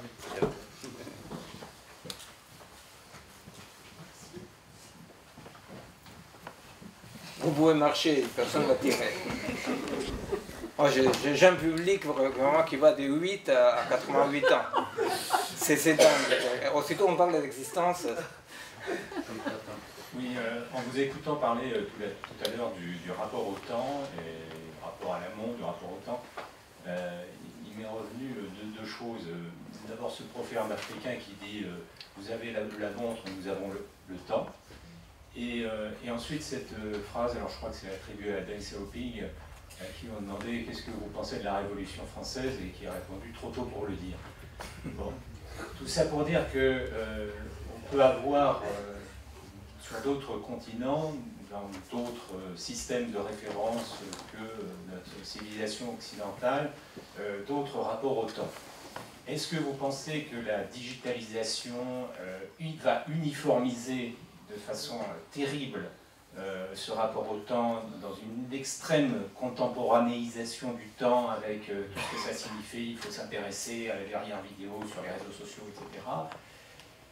Vous pouvez marcher, personne ne va tirer. Oh, j'ai un public vraiment qui va de 8 à 88 ans. C'est dingue. Aussitôt on parle d'existence. Oui, en vous écoutant parler tout à l'heure du rapport au temps, et du rapport à l'amour, du rapport au temps, il m'est revenu deux choses. D'abord ce proverbe africain qui dit vous avez la montre, nous avons le temps. Et ensuite cette phrase, alors je crois que c'est attribué à Deng Xiaoping, qui m'a demandé qu'est-ce que vous pensez de la Révolution française et qui a répondu trop tôt pour le dire. Bon. Tout ça pour dire que on peut avoir sur d'autres continents, dans d'autres systèmes de référence que notre civilisation occidentale, d'autres rapports au temps. Est-ce que vous pensez que la digitalisation va uniformiser de façon terrible ce rapport au temps, dans une extrême contemporanéisation du temps avec tout ce que ça signifie, il faut s'intéresser à la dernière vidéo sur les réseaux sociaux, etc.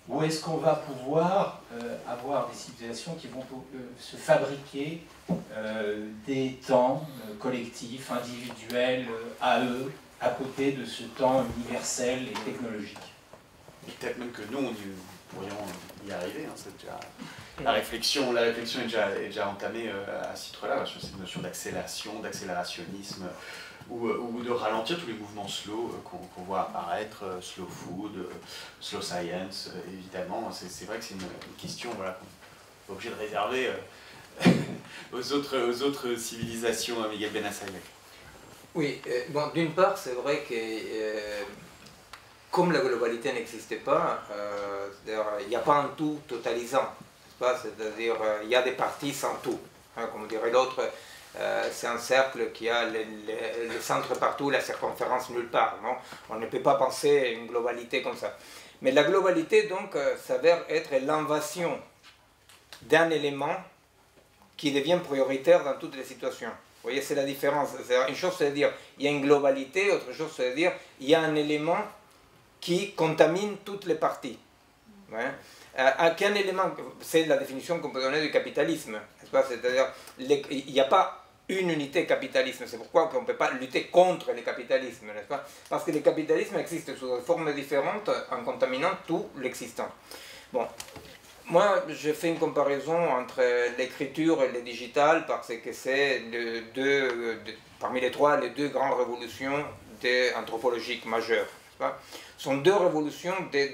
Ou est-ce qu'on va pouvoir avoir des civilisations qui vont se fabriquer des temps collectifs, individuels, à eux, à côté de ce temps universel et technologique? Peut-être même que nous, pourrions y arriver. Hein, déjà, la réflexion est déjà entamée à ce titre-là, sur cette notion d'accélérationnisme, ou de ralentir tous les mouvements slow qu'on voit apparaître, slow food, slow science, évidemment. C'est vrai que c'est une question qu'on n'est pas obligé de réserver aux autres civilisations, Miguel Benassayag. Oui, bon, d'une part, c'est vrai que comme la globalité n'existait pas, il n'y a pas un tout totalisant. C'est-à-dire il y a des parties sans tout. Hein, comme dirait l'autre, c'est un cercle qui a le centre partout, la circonférence nulle part. Non, on ne peut pas penser à une globalité comme ça. Mais la globalité, donc, s'avère être l'invasion d'un élément qui devient prioritaire dans toutes les situations. Vous voyez, c'est la différence. Une chose, c'est dire il y a une globalité, autre chose, c'est dire il y a un élément qui contamine toutes les parties. Ouais. Qu'un élément, c'est la définition qu'on peut donner du capitalisme. C'est-à-dire il n'y a pas une unité capitalisme. C'est pourquoi on ne peut pas lutter contre le capitalisme, n'est-ce pas? Parce que le capitalisme existe sous des formes différentes en contaminant tout l'existant. Bon. Moi, je fais une comparaison entre l'écriture et le digital parce que c'est parmi les trois, les deux grandes révolutions anthropologiques majeures. Ce sont deux révolutions de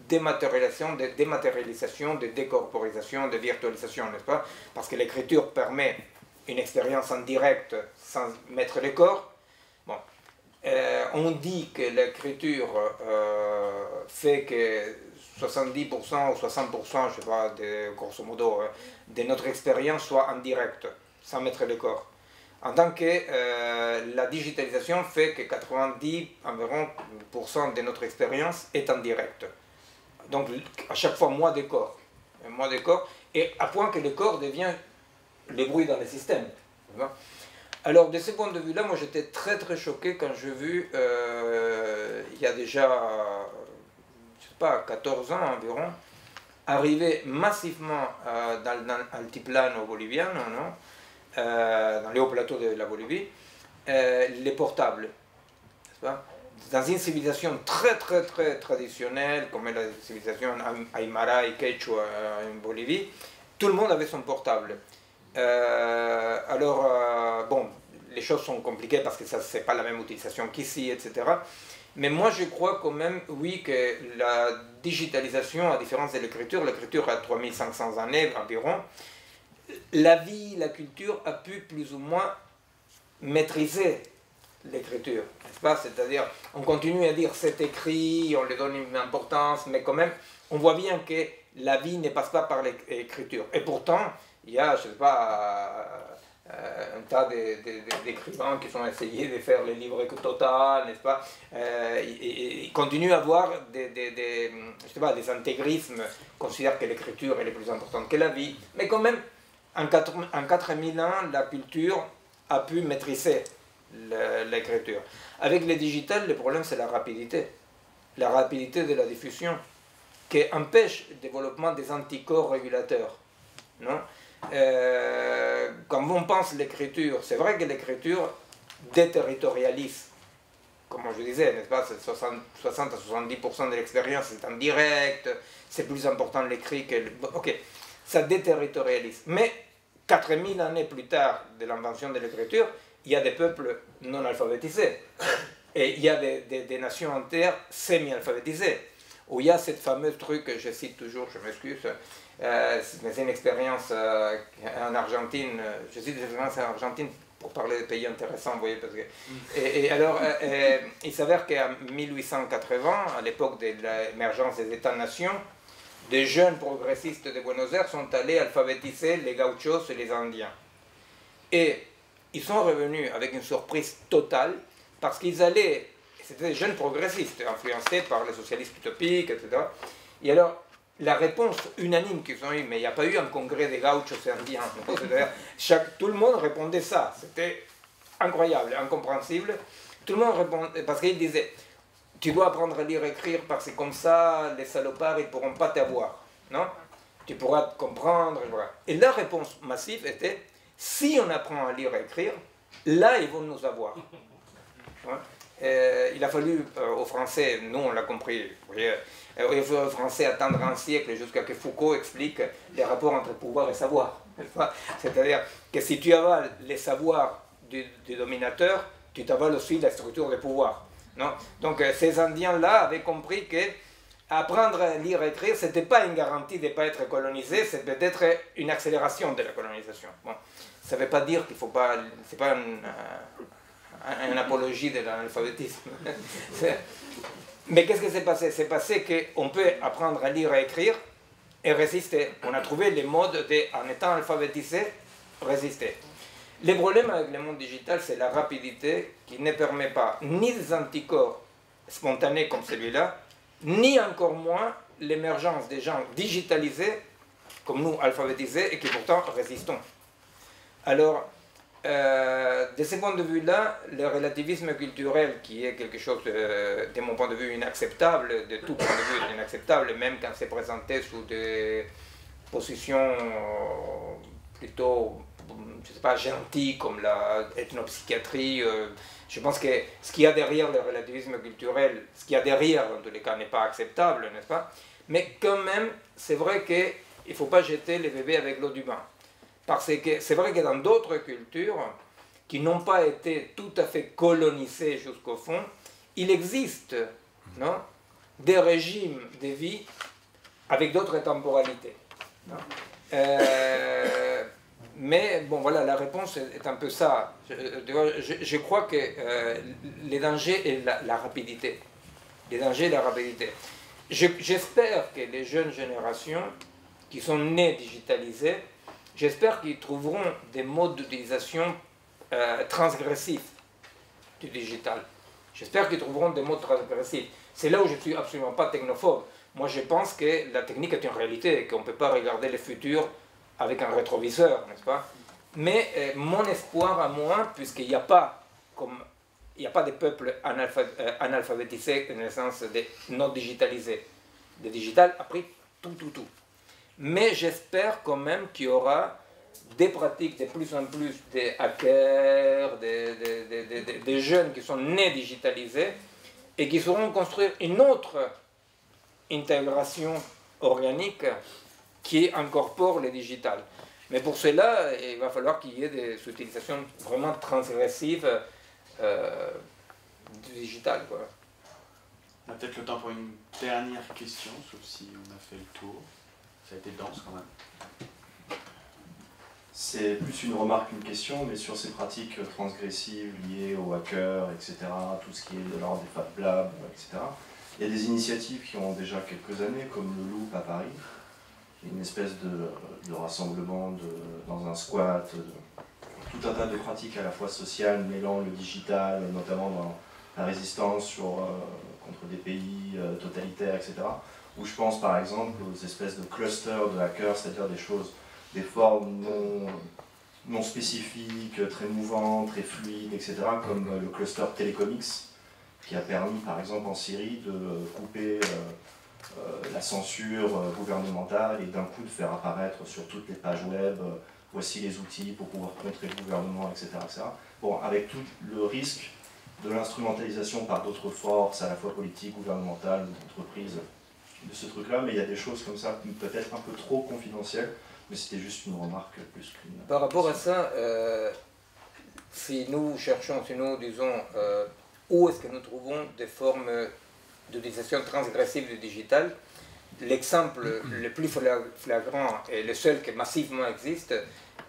dématérialisation, de décorporisation, de virtualisation, n'est-ce pas? Parce que l'écriture permet une expérience en direct sans mettre le corps. Bon. On dit que l'écriture fait que 70% ou 60%, je ne sais pas, grosso modo, de notre expérience soit en direct, sans mettre le corps. En tant que la digitalisation fait que 90% environ de notre expérience est en direct. Donc à chaque fois moins de corps, et à point que le corps devient le bruit dans le système. Alors de ce point de vue-là, moi j'étais très très choqué quand j'ai vu, il y a déjà, je sais pas, 14 ans environ, arriver massivement dans l'altiplano bolivien, dans les hauts plateaux de la Bolivie, les portables, n'est-ce pas? Dans une civilisation très très très traditionnelle, comme la civilisation Aymara et Quechua en Bolivie, tout le monde avait son portable. Bon, les choses sont compliquées parce que ça c'est pas la même utilisation qu'ici, etc. Mais moi je crois quand même, oui, que la digitalisation, à différence de l'écriture a 3500 années environ, la vie, la culture a pu plus ou moins maîtriser l'écriture, n'est-ce pas? C'est-à-dire, on continue à dire c'est écrit, on lui donne une importance, mais quand même, on voit bien que la vie ne passe pas par l'écriture. Et pourtant, il y a, je ne sais pas, un tas d'écrivains qui ont essayé de faire les livres total, n'est-ce pas? Ils continuent à avoir je sais pas, des intégrismes, considèrent que l'écriture est plus importante que la vie, mais quand même, en 4000 ans, la culture a pu maîtriser l'écriture. Avec le digital, le problème c'est la rapidité de la diffusion, qui empêche le développement des anticorps régulateurs. Non? Quand on pense l'écriture, c'est vrai que l'écriture déterritorialise, comme je disais, n'est-ce pas? 60 à 70% de l'expérience est en direct, c'est plus important l'écrit que... Ok, ça déterritorialise. Mais 4000 années plus tard de l'invention de l'écriture, il y a des peuples non alphabétisés. Et il y a des nations entières semi-alphabétisées. Où il y a cette fameuse truc que je cite toujours, je m'excuse, mais c'est une expérience en Argentine, je cite des expériences en Argentine pour parler de pays intéressants, vous voyez, parce que... alors, il s'avère qu'en 1880, à l'époque de l'émergence des États-nations, des jeunes progressistes de Buenos Aires sont allés alphabétiser les gauchos et les Indiens. Et ils sont revenus avec une surprise totale, parce qu'ils allaient, c'était des jeunes progressistes, influencés par les socialistes utopiques, etc. Et alors, la réponse unanime qu'ils ont eue, mais il n'y a pas eu un congrès des gauchos et indiens, tout le monde répondait ça, c'était incroyable, incompréhensible. Tout le monde répondait, parce qu'ils disaient, tu dois apprendre à lire et écrire, parce que comme ça, les salopards, ils ne pourront pas t'avoir, non? Tu pourras comprendre, voilà. Et la réponse massive était, si on apprend à lire et écrire, là, ils vont nous avoir. Il a fallu aux Français, nous on l'a compris, vous voyez, il a fallu aux Français attendre un siècle jusqu'à que Foucault explique les rapports entre pouvoir et savoir. C'est-à-dire que si tu avales les savoirs du dominateur, tu t'avales aussi la structure de pouvoir. Non? Donc ces Indiens-là avaient compris que apprendre à lire et écrire, ce n'était pas une garantie de ne pas être colonisé, c'est peut-être une accélération de la colonisation. Bon, ça ne veut pas dire qu'il ne faut pas... C'est pas une apologie de l'analphabétisme. Mais qu'est-ce qui s'est passé? C'est passé qu'on peut apprendre à lire et écrire et résister. On a trouvé les modes en étant alphabétisé, résister. Le problème avec le monde digital, c'est la rapidité qui ne permet pas ni des anticorps spontanés comme celui-là, ni encore moins l'émergence des gens digitalisés, comme nous, alphabétisés, et qui pourtant résistons. Alors, de ce point de vue-là, le relativisme culturel, qui est quelque chose, de mon point de vue, inacceptable, de tout point de vue inacceptable, même quand c'est présenté sous des positions plutôt, je ne sais pas, gentilles, comme la ethnopsychiatrie, je pense que ce qu'il y a derrière le relativisme culturel, ce qu'il y a derrière, en tous les cas, n'est pas acceptable, n'est-ce pas? Mais quand même, c'est vrai qu'il ne faut pas jeter les bébés avec l'eau du bain. Parce que c'est vrai que dans d'autres cultures, qui n'ont pas été tout à fait colonisées jusqu'au fond, il existe, non, des régimes de vie avec d'autres temporalités. Non, mais bon, voilà, la réponse est un peu ça. Je crois que les dangers est la rapidité. Les dangers et la rapidité. J'espère que les jeunes générations qui sont nées digitalisées, j'espère qu'ils trouveront des modes d'utilisation transgressifs du digital. J'espère qu'ils trouveront des modes transgressifs. C'est là où je ne suis absolument pas technophobe. Moi, je pense que la technique est une réalité et qu'on ne peut pas regarder le futur avec un rétroviseur, n'est-ce pas? Mais mon espoir à moi, puisqu'il n'y a pas de peuples analphabétisés, dans le sens de non digitalisés. Le digital a pris tout. Mais j'espère quand même qu'il y aura des pratiques de plus en plus des hackers, des jeunes qui sont nés digitalisés et qui sauront construire une autre intégration organique qui incorpore le digital. Mais pour cela, il va falloir qu'il y ait des utilisations vraiment transgressives du digital, quoi. On a peut-être le temps pour une dernière question, sauf si on a fait le tour. Ça a été dense quand même. C'est plus une remarque qu'une question, mais sur ces pratiques transgressives liées aux hackers, etc., tout ce qui est de l'ordre des Fab Labs, etc., il y a des initiatives qui ont déjà quelques années, comme le Loop à Paris, une espèce de rassemblement dans un squat, tout un tas de pratiques à la fois sociales, mêlant le digital, notamment dans la résistance contre des pays totalitaires, etc., où je pense par exemple aux espèces de clusters de hackers, c'est-à-dire des formes non spécifiques, très mouvantes, très fluides, etc., comme le cluster Telecomix, qui a permis par exemple en Syrie de couper la censure gouvernementale et d'un coup de faire apparaître sur toutes les pages web, voici les outils pour pouvoir contrer le gouvernement, etc., etc. Bon, avec tout le risque de l'instrumentalisation par d'autres forces, à la fois politiques, gouvernementales, d'entreprises, de ce truc-là, mais il y a des choses comme ça, peut-être un peu trop confidentielles, mais c'était juste une remarque plus qu'une... Par rapport à ça, si nous cherchons, si nous disons où est-ce que nous trouvons des formes d'utilisation transgressive du digital, l'exemple le plus flagrant et le seul qui massivement existe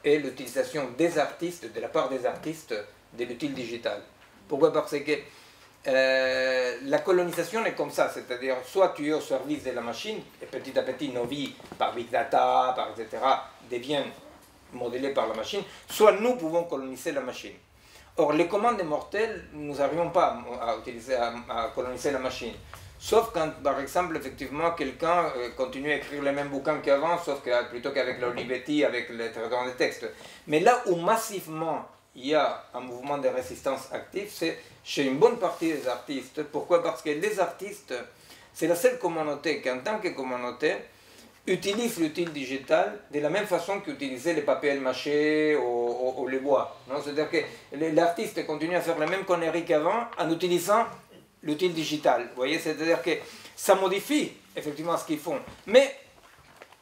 est l'utilisation des artistes, de la part des artistes, de l'outil digital. Pourquoi? Parce que la colonisation est comme ça, c'est-à-dire soit tu es au service de la machine, et petit à petit nos vies, par big data, par etc., deviennent modélées par la machine, soit nous pouvons coloniser la machine. Or, les commandes mortelles, nous n'arrivons pas à coloniser la machine. Sauf quand, par exemple, effectivement, quelqu'un continue à écrire les mêmes bouquins qu'avant, sauf que plutôt qu'avec l'Olivetti, avec le traitement des textes. Mais là où massivement il y a un mouvement de résistance actif, c'est chez une bonne partie des artistes. Pourquoi? Parce que les artistes, c'est la seule communauté qui, en tant que communauté, utilise l'outil digital de la même façon qu'utiliser les papiers mâchés ou les bois. C'est-à-dire que l'artiste continue à faire la même connerie qu'avant en utilisant l'outil digital. Vous voyez, c'est-à-dire que ça modifie effectivement ce qu'ils font. Mais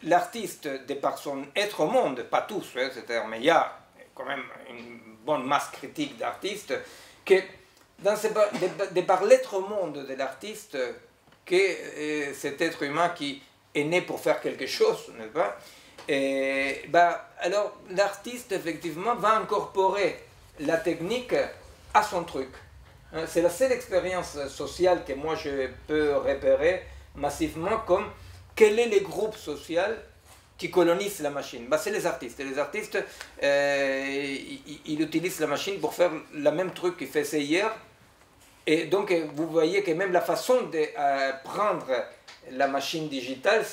l'artiste, de par son être au monde, pas tous, c'est-à-dire, mais il y a quand même une bonne masse critique d'artistes, que de par l'être au monde de l'artiste, que cet être humain qui est né pour faire quelque chose, n'est-ce pas? Et, alors l'artiste effectivement va incorporer la technique a son truc. C'est la seule expérience sociale que moi je peux repérer massivement comme quel est le groupe social qui colonise la machine. Ben, c'est les artistes. Les artistes, ils utilisent la machine pour faire le même truc qu'ils faisaient hier. Et donc, vous voyez que même la façon de prendre la machine digitale,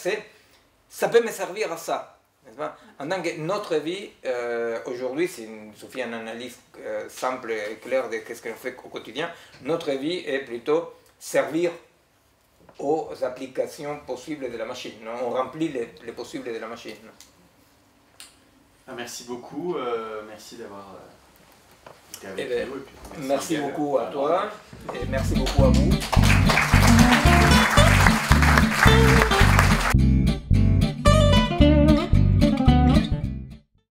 ça peut me servir à ça. En tant que notre vie, aujourd'hui, c'est suffit une analyse simple et claire de ce qu'on fait au quotidien. Notre vie est plutôt servir aux applications possibles de la machine. On remplit les possibles de la machine. Merci beaucoup, merci d'avoir été avec nous. Et puis merci beaucoup à toi et merci beaucoup à vous.